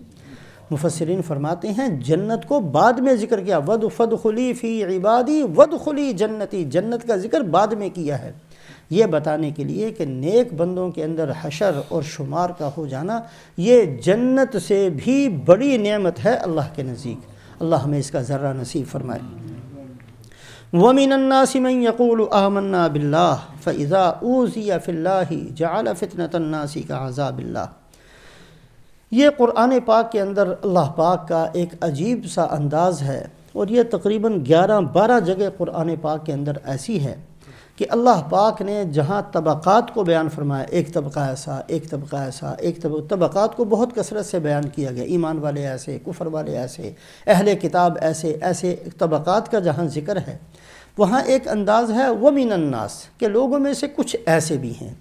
مفسرین فرماتے ہیں جنت کو بعد میں ذکر کیا، فادخلی فی عبادی وادخلی جنتی، جنت کا ذکر بعد میں کیا ہے، یہ بتانے کے لیے کہ نیک بندوں کے اندر حشر اور شمار کا ہو جانا یہ جنت سے بھی بڑی نعمت ہے اللہ کے نزدیک۔ اللہ ہمیں اس کا ذرہ نصیب فرمائے۔ وَمِنَ النَّاسِ مَن يَقُولُ آمَنَّا بِاللَّهِ فَإِذَا أُوذِيَ فِي اللَّهِ جَعَلَ فِتْنَةَ النَّاسِ كَعَذَابِ اللَّهِ، یہ قرآن پاک کے اندر اللہ پاک کا ایک عجیب سا انداز ہے اور یہ تقریباً 11-12 جگہ قرآن پاک کے اندر ایسی ہے کہ اللہ پاک نے جہاں طبقات کو بیان فرمایا، ایک طبقہ ایسا، ایک طبقہ ایسا، ایک طبقات کو بہت کثرت سے بیان کیا گیا، ایمان والے ایسے، کفر والے ایسے، اہل کتاب ایسے، ایسے طبقات کا جہاں ذکر ہے، وہاں ایک انداز ہے وَمِنَ النَّاسِ کہ لوگوں میں سے کچھ ایسے بھی ہیں۔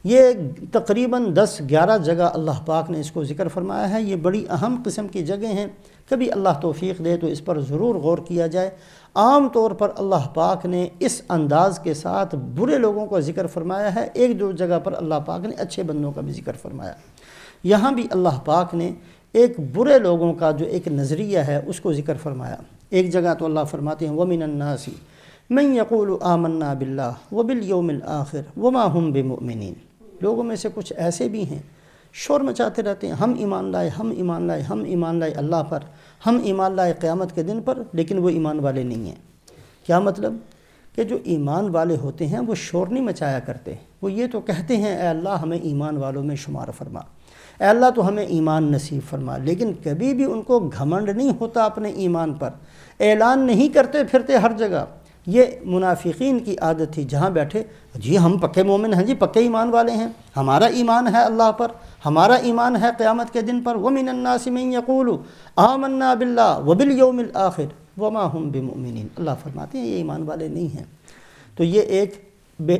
یہ تقریباً 10-11 جگہ اللہ پاک نے اس کو ذکر فرمایا ہے۔ یہ بڑی اہم قسم کی جگہ ہیں، کبھی اللہ توفیق دے تو اس پر ضرور غور کیا جائے۔ عام طور پر اللہ پاک نے اس انداز کے ساتھ برے لوگوں کا ذکر فرمایا ہے، ایک دو جگہ پر اللہ پاک نے اچھے بندوں کا بھی ذکر فرمایا۔ یہاں بھی اللہ پاک نے ایک برے لوگوں کا جو ایک نظریہ ہے اس کو ذکر فرمایا۔ ایک جگہ تو اللہ فرماتے ہیں وَمِنَ النَّاسِ مَن يَقُولُ آمَنَّا بِاللَّهِ وَبِالْيَوْمِ الْآخِرِ وَمَا هُمْ بِمُؤْمِنِينَ۔ لوگوں میں سے کچھ ایسے بھی ہیں شور مچاتے رہتے ہیں، ہم ایمان لائے، ہم ایمان لائے، ہم ایمان لائے اللہ پر، ہم ایمان لائے قیامت کے دن پر، لیکن وہ ایمان والے نہیں ہیں۔ کیا مطلب؟ کہ جو ایمان والے ہوتے ہیں وہ شور نہیں مچایا کرتے، وہ یہ تو کہتے ہیں اے اللہ ہمیں ایمان والوں میں شمار فرما، اے اللہ تو ہمیں ایمان نصیب فرما، لیکن کبھی بھی ان کو گھمنڈ نہیں ہوتا اپنے ایمان پر، اعلان نہیں کرتے پھرتے ہر جگہ۔ یہ منافقین کی عادت تھی، جہاں بیٹھے جی ہم پکے مومن ہیں، جی پکے ایمان والے ہیں، ہمارا ایمان ہے اللہ پر، ہمارا ایمان ہے قیامت کے دن پر۔ وَمِنَ النَّاسِ مَن يَقُولُ آمَنَّا بِاللَّهِ وَبِالْيَوْمِ الْآخِرِ وَمَا هُمْ بِمُؤْمِنِينَ۔ اللہ فرماتے ہیں یہ ایمان والے نہیں ہیں۔ تو یہ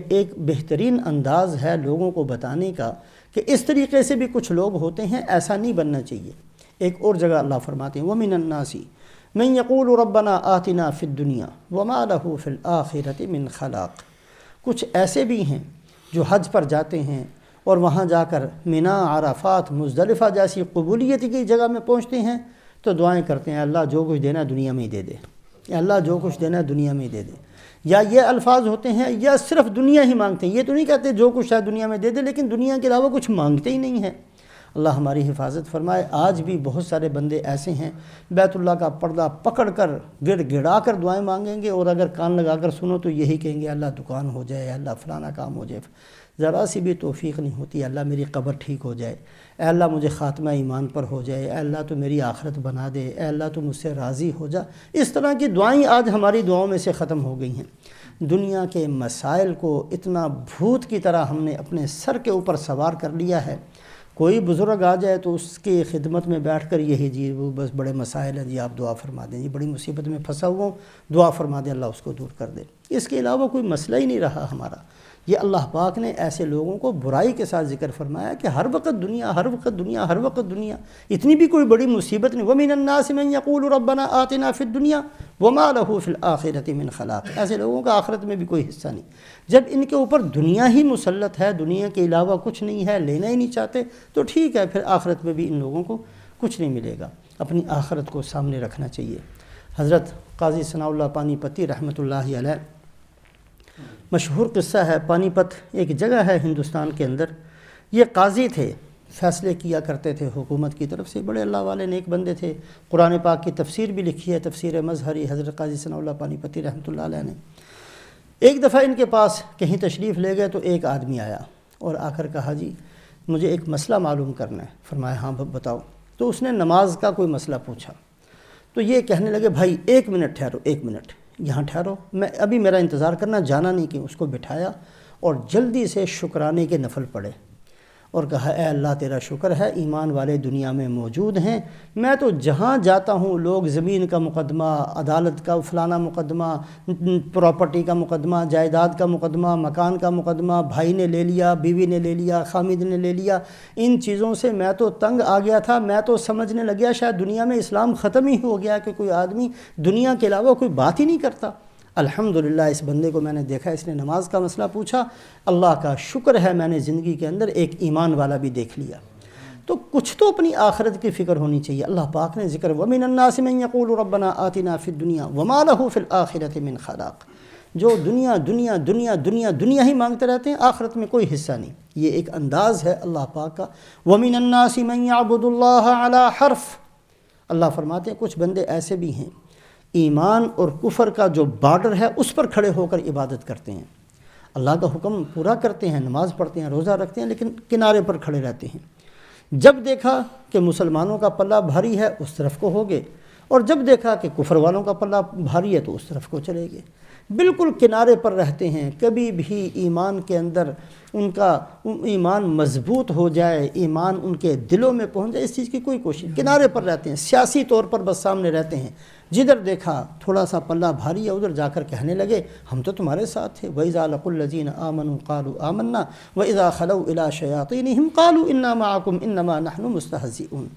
ایک بہترین انداز ہے لوگوں کو بتانے کا کہ اس طریقے سے بھی کچھ لوگ ہوتے ہیں، ایسا نہیں بننا چاہیے۔ ایک اور جگہ اللہ فرماتے ہیں وَمِنَ النَّاسِ مَن يَقُولُ رَبَّنَا آتِنَا فِي الدُّنْيَا وَمَا لَهُ فِي الْآخِرَةِ مِنْ خَلَاقٍ۔ کچھ ایسے بھی ہیں جو حج پر جاتے ہیں اور وہاں جا کر مینا، عرفات، مزدلفہ جیسی قبولیت کی جگہ میں پہنچتے ہیں تو دعائیں کرتے ہیں اللہ جو کچھ دینا دنیا میں ہی دے دے، یا اللہ جو کچھ دینا دنیا میں ہی دے دے، یا یہ الفاظ ہوتے ہیں، یا صرف دنیا ہی مانگتے ہیں۔ یہ تو نہیں کہتے جو کچھ ہے دنیا میں دے دے، لیکن دنیا کے علاوہ کچھ مانگتے ہی نہیں ہیں۔ اللہ ہماری حفاظت فرمائے۔ آج بھی بہت سارے بندے ایسے ہیں بیت اللہ کا پردہ پکڑ کر گڑ گڑا کر دعائیں مانگیں گے، اور اگر کان لگا کر سنو تو یہی کہیں گے اللہ دکان ہو جائے، اللہ فلانا کام ہو جائے۔ ذرا سی بھی توفیق نہیں ہوتی اللہ میری قبر ٹھیک ہو جائے، اے اللہ مجھے خاتمہ ایمان پر ہو جائے، اے اللہ تو میری آخرت بنا دے، اے اللہ تو مجھ سے راضی ہو جا۔ اس طرح کی دعائیں آج ہماری دعاؤں میں سے ختم ہو گئی ہیں۔ دنیا کے مسائل کو اتنا بھوت کی طرح ہم نے اپنے سر کے اوپر سوار کر لیا ہے۔ کوئی بزرگ آ جائے تو اس کی خدمت میں بیٹھ کر یہی جی وہ بس بڑے مسائل ہیں جی آپ دعا فرما دیں، جی بڑی مصیبت میں پھنسا ہوا ہوں دعا فرما دیں اللہ اس کو دور کر دے۔ اس کے علاوہ کوئی مسئلہ ہی نہیں رہا ہمارا۔ یہ اللہ پاک نے ایسے لوگوں کو برائی کے ساتھ ذکر فرمایا کہ ہر وقت دنیا، ہر وقت دنیا، ہر وقت دنیا، اتنی بھی کوئی بڑی مصیبت نہیں۔ وَمِنَ النَّاسِ مَن يَقُولُ رَبَّنَا آتِنَا فِي الدُّنْيَا وَمَا لَهُ فِي الْآخِرَةِ مِنْ خَلَاقٍ۔ ایسے لوگوں کا آخرت میں بھی کوئی حصہ نہیں۔ جب ان کے اوپر دنیا ہی مسلط ہے، دنیا کے علاوہ کچھ نہیں ہے، لینا ہی نہیں چاہتے، تو ٹھیک ہے پھر آخرت میں بھی ان لوگوں کو کچھ نہیں ملے گا۔ اپنی آخرت کو سامنے رکھنا چاہیے۔ حضرت قاضی ثناء اللہ پانی پتی رحمۃ اللہ علیہ، مشہور قصہ ہے، پانی پت ایک جگہ ہے ہندوستان کے اندر۔ یہ قاضی تھے، فیصلے کیا کرتے تھے حکومت کی طرف سے، بڑے اللہ والے نیک بندے تھے۔ قرآن پاک کی تفسیر بھی لکھی ہے، تفسیر مظہری، حضرت قاضی ثناء اللہ پانی پتی رحمۃ اللہ علیہ نے۔ ایک دفعہ ان کے پاس کہیں تشریف لے گئے تو ایک آدمی آیا اور آ کر کہا جی مجھے ایک مسئلہ معلوم کرنا ہے۔ فرمایا ہاں بتاؤ۔ تو اس نے نماز کا کوئی مسئلہ پوچھا تو یہ کہنے لگے بھائی 1 منٹ ٹھہرو، 1 منٹ یہاں ٹھہرو، میں ابھی میرا انتظار کرنا، جانا نہیں کہ اس کو بٹھایا اور جلدی سے شکرانے کے نفل پڑھے اور کہا اے اللہ تیرا شکر ہے ایمان والے دنیا میں موجود ہیں، میں تو جہاں جاتا ہوں لوگ زمین کا مقدمہ، عدالت کا فلانا مقدمہ، پراپرٹی کا مقدمہ، جائیداد کا مقدمہ، مکان کا مقدمہ، بھائی نے لے لیا، بیوی نے لے لیا، خامد نے لے لیا، ان چیزوں سے میں تو تنگ آ گیا تھا۔ میں تو سمجھنے لگیا شاید دنیا میں اسلام ختم ہی ہو گیا کہ کوئی آدمی دنیا کے علاوہ کوئی بات ہی نہیں کرتا۔ الحمدللہ اس بندے کو میں نے دیکھا، اس نے نماز کا مسئلہ پوچھا، اللہ کا شکر ہے میں نے زندگی کے اندر ایک ایمان والا بھی دیکھ لیا۔ تو کچھ تو اپنی آخرت کی فکر ہونی چاہیے۔ اللہ پاک نے ذکر وَمِنَ النَّاسِ مَن يَقُولُ رَبَّنَا آتِنَا فِي الدُّنْيَا وَمَا لَهُ فِي الْآخِرَةِ مِنْ خَلَاقٍ۔ جو دنیا دنیا دنیا دنیا دنیا ہی مانگتے رہتے ہیں، آخرت میں کوئی حصہ نہیں۔ یہ ایک انداز ہے اللہ پاک کا۔ وَمِنَ النَّاسِ مَن يَعْبُدُ اللَّهَ عَلَى حَرْفٍ۔ اللہ فرماتے ہیں کچھ بندے ایسے بھی ہیں ایمان اور کفر کا جو بارڈر ہے اس پر کھڑے ہو کر عبادت کرتے ہیں، اللہ کا حکم پورا کرتے ہیں، نماز پڑھتے ہیں، روزہ رکھتے ہیں، لیکن کنارے پر کھڑے رہتے ہیں۔ جب دیکھا کہ مسلمانوں کا پلہ بھاری ہے اس طرف کو ہو گئے، اور جب دیکھا کہ کفر والوں کا پلہ بھاری ہے تو اس طرف کو چلے گئے، بالکل کنارے پر رہتے ہیں، کبھی بھی ایمان کے اندر ان کا ایمان مضبوط ہو جائے، ایمان ان کے دلوں میں پہنچ جائے، اس چیز کی کوئی کوشش، کنارے پر رہتے ہیں، سیاسی طور پر بس سامنے رہتے ہیں، جدھر دیکھا تھوڑا سا پلہ بھاری ہے ادھر جا کر کہنے لگے ہم تو تمہارے ساتھ تھے۔ وَإِذَا لَقُوا الَّذِينَ آمَنُوا قَالُوا آمَنَّا وَإِذَا خَلَوْا إِلَىٰ شَيَاطِينِهِمْ قَالُوا إِنَّا مَعَكُمْ إِنَّمَا نَحْنُ مُسْتَهْزِئُونَ۔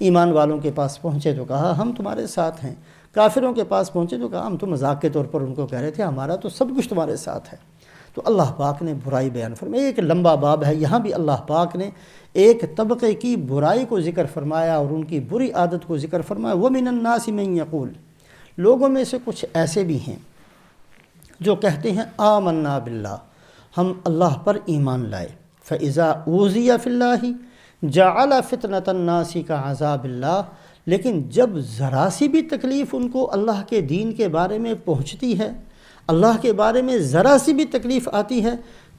ایمان والوں کے پاس پہنچے تو کہا ہم تمہارے ساتھ ہیں، کافروں کے پاس پہنچے تو کہا ہم تو مذاق کے طور پر ان کو کہہ رہے تھے ہمارا تو سب کچھ تمہارے ساتھ ہے۔ تو اللہ پاک نے برائی بیان فرمائی، ایک لمبا باب ہے، یہاں بھی اللہ پاک نے ایک طبقے کی برائی کو ذکر فرمایا اور ان کی بری عادت کو ذکر فرمایا۔ وَمِنَ النَّاسِ مَن يَقُولُ، لوگوں میں سے کچھ ایسے بھی ہیں جو کہتے ہیں آمنا باللہ، ہم اللہ پر ایمان لائے، فَإِذَا أُوذِيَ فِي اللَّهِ جَعَلَ فِتْنَةَ النَّاسِ كَعَذَابِ اللَّهِ، لیکن جب ذرا سی بھی تکلیف ان کو اللہ کے دین کے بارے میں پہنچتی ہے، اللہ کے بارے میں ذرا سی بھی تکلیف آتی ہے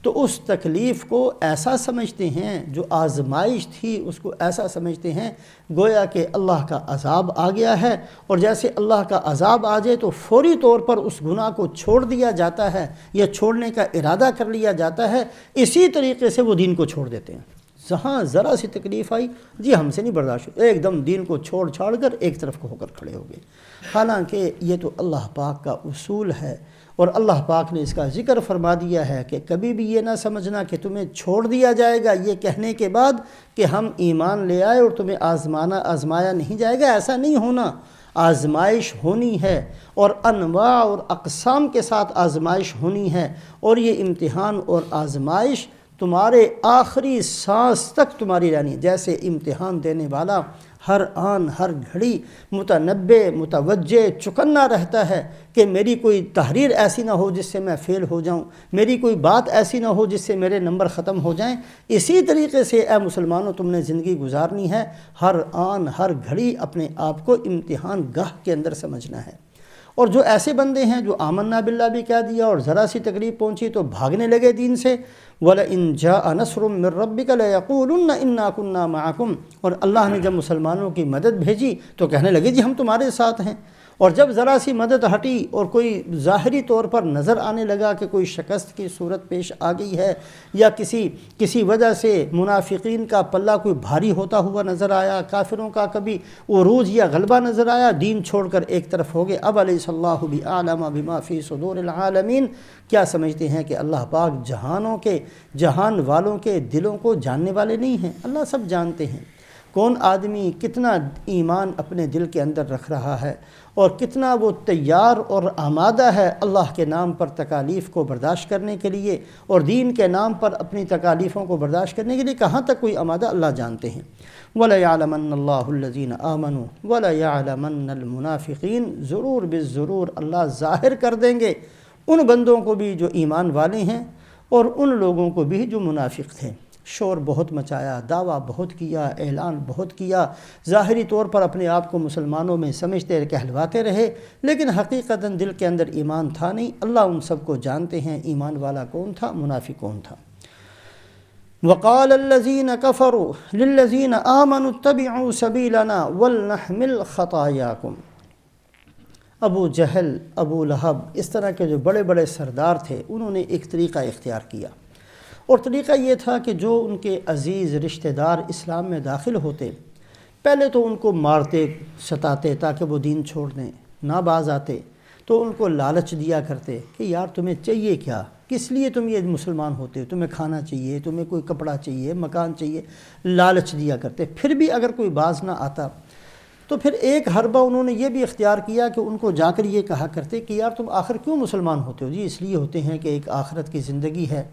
تو اس تکلیف کو ایسا سمجھتے ہیں، جو آزمائش تھی اس کو ایسا سمجھتے ہیں گویا کہ اللہ کا عذاب آ گیا ہے، اور جیسے اللہ کا عذاب آ جائے تو فوری طور پر اس گناہ کو چھوڑ دیا جاتا ہے یا چھوڑنے کا ارادہ کر لیا جاتا ہے، اسی طریقے سے وہ دین کو چھوڑ دیتے ہیں۔ جہاں ذرا سی تکلیف آئی جی ہم سے نہیں برداشت ہوتا، ایک دم دین کو چھوڑ چھاڑ کر ایک طرف کو ہو کر کھڑے ہو گئے۔ حالانکہ یہ تو اللہ پاک کا اصول ہے، اور اللہ پاک نے اس کا ذکر فرما دیا ہے کہ کبھی بھی یہ نہ سمجھنا کہ تمہیں چھوڑ دیا جائے گا یہ کہنے کے بعد کہ ہم ایمان لے آئے اور تمہیں آزمایا نہیں جائے گا، ایسا نہیں ہونا۔ آزمائش ہونی ہے، اور انواع اور اقسام کے ساتھ آزمائش ہونی ہے، اور یہ امتحان اور آزمائش تمہارے آخری سانس تک تمہاری رہنی، جیسے امتحان دینے والا ہر آن ہر گھڑی متنبع متوجہ چکنا رہتا ہے کہ میری کوئی تحریر ایسی نہ ہو جس سے میں فیل ہو جاؤں، میری کوئی بات ایسی نہ ہو جس سے میرے نمبر ختم ہو جائیں۔ اسی طریقے سے اے مسلمانوں تم نے زندگی گزارنی ہے، ہر آن ہر گھڑی اپنے آپ کو امتحان گاہ کے اندر سمجھنا ہے۔ اور جو ایسے بندے ہیں جو آمنا باللہ بھی کہہ دیا اور ذرا سی تکلیف پہنچی تو بھاگنے لگے دین سے، وَلَئِن جَاءَ نَصْرٌ مِّن رَّبِّكَ لَيَقُولُنَّ إِنَّا كُنَّا مَعَكُمْ، اور اللہ نے جب مسلمانوں کی مدد بھیجی تو کہنے لگے جی ہم تمہارے ساتھ ہیں۔ اور جب ذرا سی مدد ہٹی اور کوئی ظاہری طور پر نظر آنے لگا کہ کوئی شکست کی صورت پیش آ گئی ہے، یا کسی وجہ سے منافقین کا پلہ کوئی بھاری ہوتا ہوا نظر آیا، کافروں کا کبھی عروج یا غلبہ نظر آیا، دین چھوڑ کر ایک طرف ہو گئے۔ اب الیس اللہ بأعلم بما فی صدور العالمین، کیا سمجھتے ہیں کہ اللہ پاک جہان والوں کے دلوں کو جاننے والے نہیں ہیں؟ اللہ سب جانتے ہیں کون آدمی کتنا ایمان اپنے دل کے اندر رکھ رہا ہے، اور کتنا وہ تیار اور آمادہ ہے اللہ کے نام پر تکالیف کو برداشت کرنے کے لیے، اور دین کے نام پر اپنی تکالیفوں کو برداشت کرنے کے لیے کہاں تک کوئی آمادہ اللہ جانتے ہیں۔ وَلَيَعْلَمَنَّ اللَّهُ الَّذِينَ آمَنُوا وَلَيَعْلَمَنَّ الْمُنَافِقِينَ، ضرور بالضرور اللہ ظاہر کر دیں گے ان بندوں کو بھی جو ایمان والے ہیں اور ان لوگوں کو بھی جو منافق تھے۔ شور بہت مچایا، دعویٰ بہت کیا، اعلان بہت کیا، ظاہری طور پر اپنے آپ کو مسلمانوں میں سمجھتے کہلواتے رہے، لیکن حقیقتاً دل کے اندر ایمان تھا نہیں۔ اللہ ان سب کو جانتے ہیں، ایمان والا کون تھا، منافق کون تھا۔ وَقَالَ الَّذِينَ كَفَرُوا لِلَّذِينَ آمَنُوا اتَّبِعُوا سَبِيلَنَا وَلْنَحْمِلْ خَطَايَاكُمْ۔ ابو جہل، ابو لہب، اس طرح کے جو بڑے بڑے سردار تھے، انہوں نے ایک طریقہ اختیار کیا، اور طریقہ یہ تھا کہ جو ان کے عزیز رشتہ دار اسلام میں داخل ہوتے، پہلے تو ان کو مارتے ستاتے تاکہ وہ دین چھوڑ دیں، نہ باز آتے تو ان کو لالچ دیا کرتے کہ یار تمہیں چاہیے کیا، کس لیے تم یہ مسلمان ہوتے ہو، تمہیں کھانا چاہیے، تمہیں کوئی کپڑا چاہیے، مکان چاہیے، لالچ دیا کرتے۔ پھر بھی اگر کوئی باز نہ آتا تو پھر ایک حربہ انہوں نے یہ بھی اختیار کیا کہ ان کو جا کر یہ کہا کرتے کہ یار تم آخر کیوں مسلمان ہوتے ہو؟ جی اس لیے ہوتے ہیں کہ ایک آخرت کی زندگی ہے،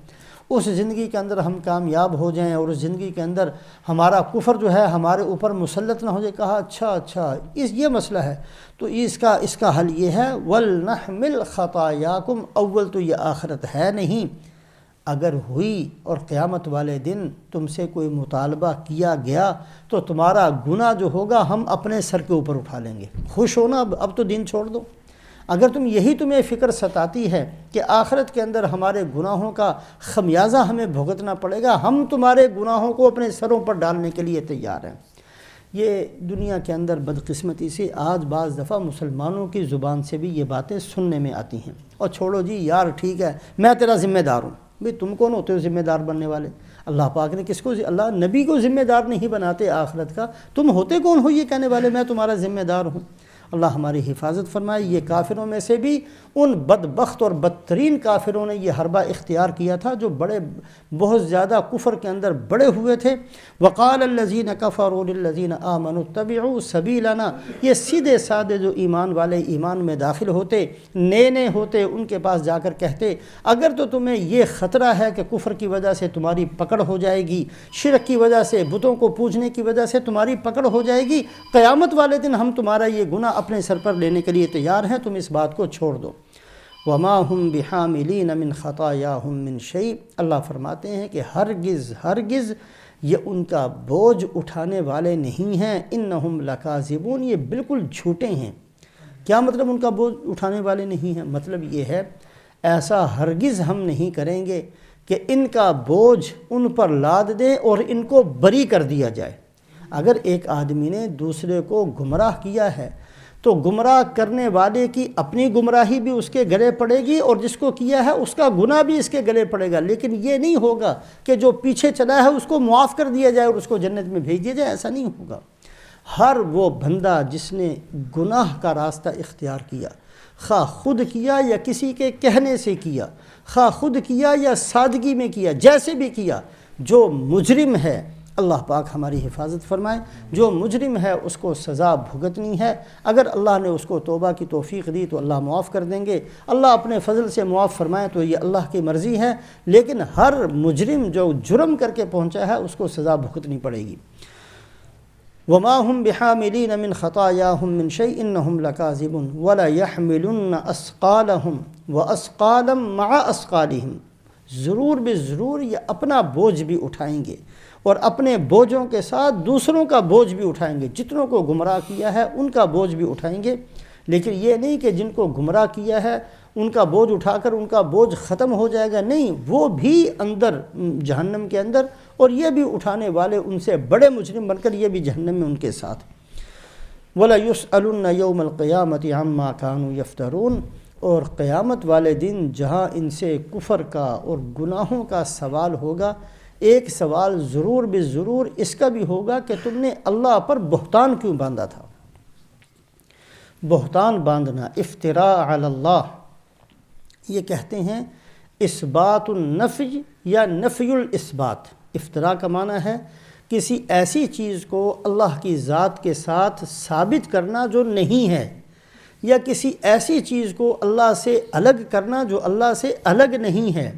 اس زندگی کے اندر ہم کامیاب ہو جائیں، اور اس زندگی کے اندر ہمارا کفر جو ہے ہمارے اوپر مسلط نہ ہو جائے۔ کہا اچھا یہ مسئلہ ہے، تو اس کا حل یہ ہے وَلْنَحْمِلْ خَطَايَاكُمْ۔ اول تو یہ آخرت ہے نہیں، اگر ہوئی اور قیامت والے دن تم سے کوئی مطالبہ کیا گیا تو تمہارا گناہ جو ہوگا ہم اپنے سر کے اوپر اٹھا لیں گے۔ خوش ہونا، اب تو دین چھوڑ دو۔ اگر تمہیں فکر ستاتی ہے کہ آخرت کے اندر ہمارے گناہوں کا خمیازہ ہمیں بھگتنا پڑے گا، ہم تمہارے گناہوں کو اپنے سروں پر ڈالنے کے لیے تیار ہیں۔ یہ دنیا کے اندر بدقسمتی سے آج بعض دفعہ مسلمانوں کی زبان سے بھی یہ باتیں سننے میں آتی ہیں، اور چھوڑو جی یار ٹھیک ہے میں تیرا ذمہ دار ہوں۔ بھئی تم کون ہوتے ہو ذمہ دار بننے والے؟ اللہ پاک نے کس کو، اللہ نبی کو ذمہ دار نہیں بناتے آخرت کا، تم ہوتے کون ہو یہ کہنے والے میں تمہارا ذمہ دار ہوں؟ اللہ ہماری حفاظت فرمائے۔ یہ کافروں میں سے بھی ان بدبخت اور بدترین کافروں نے یہ حربہ اختیار کیا تھا جو بہت زیادہ کفر کے اندر بڑے ہوئے تھے۔ وقال الذین کفروا للذین آمنوا اتبعوا سبیلنا، یہ سیدھے سادے جو ایمان والے ایمان میں داخل ہوتے، نئے ہوتے، ان کے پاس جا کر کہتے اگر تو تمہیں یہ خطرہ ہے کہ کفر کی وجہ سے تمہاری پکڑ ہو جائے گی، شرک کی وجہ سے، بتوں کو پوجنے کی وجہ سے تمہاری پکڑ ہو جائے گی، قیامت والے دن ہم تمہارا یہ گناہ اپنے سر پر لینے کے لیے تیار ہیں، تم اس بات کو چھوڑ دو۔ وما هم بحاملین من خطایاہم من شیء، اللہ فرماتے ہیں کہ ہرگز یہ ان کا بوجھ اٹھانے والے نہیں ہیں، انہم لکاذبون، یہ بالکل جھوٹے ہیں۔ کیا مطلب ان کا بوجھ اٹھانے والے نہیں ہیں؟ مطلب یہ ہے ایسا ہرگز ہم نہیں کریں گے کہ ان کا بوجھ ان پر لاد دیں اور ان کو بری کر دیا جائے۔ اگر ایک آدمی نے دوسرے کو گمراہ کیا ہے تو گمراہ کرنے والے کی اپنی گمراہی بھی اس کے گلے پڑے گی اور جس کو کیا ہے اس کا گناہ بھی اس کے گلے پڑے گا، لیکن یہ نہیں ہوگا کہ جو پیچھے چلا ہے اس کو معاف کر دیا جائے اور اس کو جنت میں بھیج دیا جائے، ایسا نہیں ہوگا۔ ہر وہ بندہ جس نے گناہ کا راستہ اختیار کیا، خواہ خود کیا یا کسی کے کہنے سے کیا، خواہ خود کیا یا سادگی میں کیا، جیسے بھی کیا، جو مجرم ہے اللہ پاک ہماری حفاظت فرمائے، جو مجرم ہے اس کو سزا بھگتنی ہے۔ اگر اللہ نے اس کو توبہ کی توفیق دی تو اللہ معاف کر دیں گے، اللہ اپنے فضل سے معاف فرمائے تو یہ اللہ کی مرضی ہے، لیکن ہر مجرم جو جرم کر کے پہنچا ہے اس کو سزا بھگتنی پڑے گی۔ وما هم بحاملین من خطایاہم من شیء انہم لکاذبون وليحملن اثقالہم واثقالا مع اثقالہم، ضرور ضرور یہ اپنا بوجھ بھی اٹھائیں گے اور اپنے بوجھوں کے ساتھ دوسروں کا بوجھ بھی اٹھائیں گے۔ جتنوں کو گمراہ کیا ہے ان کا بوجھ بھی اٹھائیں گے، لیکن یہ نہیں کہ جن کو گمراہ کیا ہے ان کا بوجھ اٹھا کر ان کا بوجھ ختم ہو جائے گا، نہیں، وہ بھی اندر جہنم کے اندر، اور یہ بھی اٹھانے والے ان سے بڑے مجرم بن کر یہ بھی جہنم میں ان کے ساتھ۔ وَلَيُسْأَلُنَّ يَوْمَ الْقِيَامَةِ عَمَّا كَانُوا يَفْتَرُونَ، اور قیامت والے دن جہاں ان سے کفر کا اور گناہوں کا سوال ہوگا، ایک سوال ضرور اس کا بھی ہوگا کہ تم نے اللہ پر بہتان کیوں باندھا تھا۔ بہتان باندھنا، افتراء علی اللہ، یہ کہتے ہیں اثبات النفی یا نفی الاثبات۔ افتراء کا معنی ہے کسی ایسی چیز کو اللہ کی ذات کے ساتھ ثابت کرنا جو نہیں ہے، یا کسی ایسی چیز کو اللہ سے الگ کرنا جو اللہ سے الگ نہیں ہے۔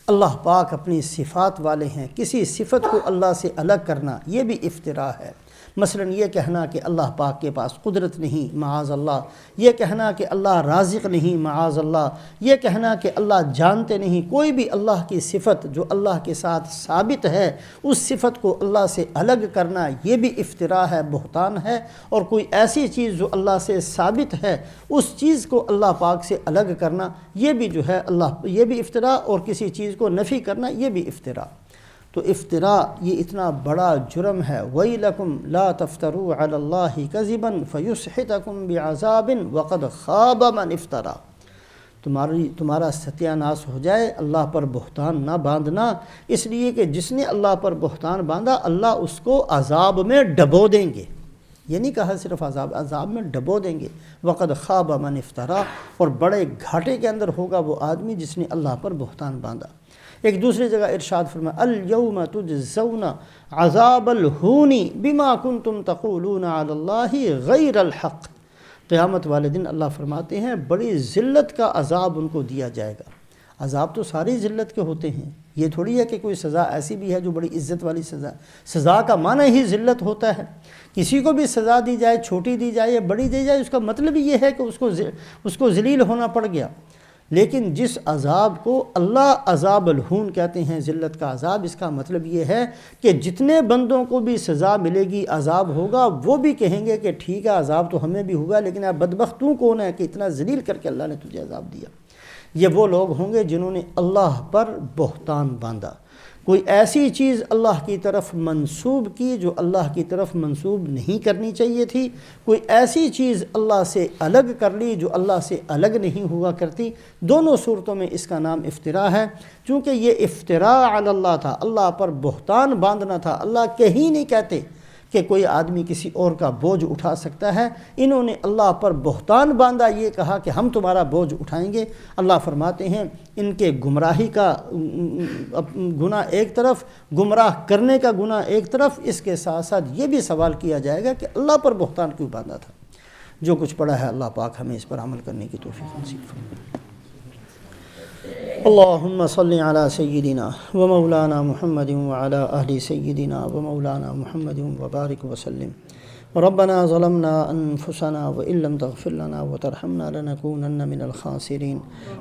اللہ پاک اپنی صفات والے ہیں، کسی صفت کو اللہ سے الگ کرنا یہ بھی افتراء ہے۔ مثلا یہ کہنا کہ اللہ پاک کے پاس قدرت نہیں، معاذ اللہ، یہ کہنا کہ اللہ رازق نہیں، معاذ اللہ، یہ کہنا کہ اللہ جانتے نہیں، کوئی بھی اللہ کی صفت جو اللہ کے ساتھ ثابت ہے اس صفت کو اللہ سے الگ کرنا یہ بھی افتراء ہے، بہتان ہے۔ اور کوئی ایسی چیز جو اللہ سے ثابت ہے اس چیز کو اللہ پاک سے الگ کرنا یہ بھی جو ہے یہ بھی افتراء، اور کسی چیز کو نفی کرنا یہ بھی افتراء۔ تو افتراء یہ اتنا بڑا جرم ہے۔ وَيْلَكُمْ لَا تَفْتَرُوا عَلَى اللَّهِ كَذِبًا فَيُسْحِتَكُمْ بِعَذَابٍ وَقَدْ خَابَ مَنِ افْتَرَى، تمہارا ستیہ ناس ہو جائے، اللہ پر بہتان نہ باندھنا، اس لیے کہ جس نے اللہ پر بہتان باندھا اللہ اس کو عذاب میں ڈبو دیں گے۔ یہ نہیں کہا صرف عذاب میں ڈبو دیں گے۔ وَقَدْ خَابَ مَنِ افْتَرَى، اور بڑے گھاٹے کے اندر ہوگا وہ آدمی جس نے اللہ پر بہتان باندھا۔ ایک دوسری جگہ ارشاد فرمایا الَّيَوْمَ تُجْزَوْنَ عَذَابَ الْهُونِ بِمَا كُنْتُمْ تَقُولُونَ عَلَى اللَّهِ غَيْرَ الْحَقِّ، قیامت والے دن اللہ فرماتے ہیں بڑی ذلت کا عذاب ان کو دیا جائے گا۔ عذاب تو ساری ذلت کے ہوتے ہیں، یہ تھوڑی ہے کہ کوئی سزا ایسی بھی ہے جو بڑی عزت والی سزا۔ سزا کا معنی ہی ذلت ہوتا ہے، کسی کو بھی سزا دی جائے، چھوٹی دی جائے یا بڑی دی جائے، اس کا مطلب یہ ہے کہ اس کو ذلیل ہونا پڑ گیا۔ لیکن جس عذاب کو اللہ عذاب الہون کہتے ہیں، ذلت کا عذاب، اس کا مطلب یہ ہے کہ جتنے بندوں کو بھی سزا ملے گی، عذاب ہوگا، وہ بھی کہیں گے کہ ٹھیک ہے عذاب تو ہمیں بھی ہوگا، لیکن اب بدبخت تو کون ہے کہ اتنا ذلیل کر کے اللہ نے تجھے عذاب دیا۔ یہ وہ لوگ ہوں گے جنہوں نے اللہ پر بہتان باندھا۔ کوئی ایسی چیز اللہ کی طرف منسوب کی جو اللہ کی طرف منسوب نہیں کرنی چاہیے تھی، کوئی ایسی چیز اللہ سے الگ کر لی جو اللہ سے الگ نہیں ہوا کرتی، دونوں صورتوں میں اس کا نام افتراء ہے۔ چونکہ یہ افتراء علی اللہ تھا، اللہ پر بہتان باندھنا تھا۔ اللہ کہیں نہیں کہتے کہ کوئی آدمی کسی اور کا بوجھ اٹھا سکتا ہے، انہوں نے اللہ پر بہتان باندھا، یہ کہا کہ ہم تمہارا بوجھ اٹھائیں گے۔ اللہ فرماتے ہیں ان کے گمراہی کا گناہ ایک طرف، گمراہ کرنے کا گناہ ایک طرف، اس کے ساتھ ساتھ یہ بھی سوال کیا جائے گا کہ اللہ پر بہتان کیوں باندھا تھا۔ جو کچھ پڑھا ہے اللہ پاک ہمیں اس پر عمل کرنے کی توفیق نصیب فرمائے۔ اللہم صلی علی سیدنا و مولانا محمد وعلی اہل سیدنا و مولانا محمد وبارک وسلم۔ ربنا ظلمنا انفسنا وان لم تغفر لنا وترحمنا لنكونن من الخاسرین۔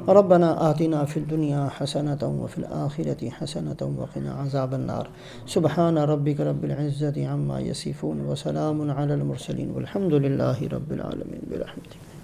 ربنا آتنا فی الدنیا حسنۃ وفی الآخرۃ حسنۃ وقنا عذاب النار۔ سبحان ربک رب العزۃ عما یصفون وسلام علی المرسلین والحمد للہ رب العالمین برحمتہ۔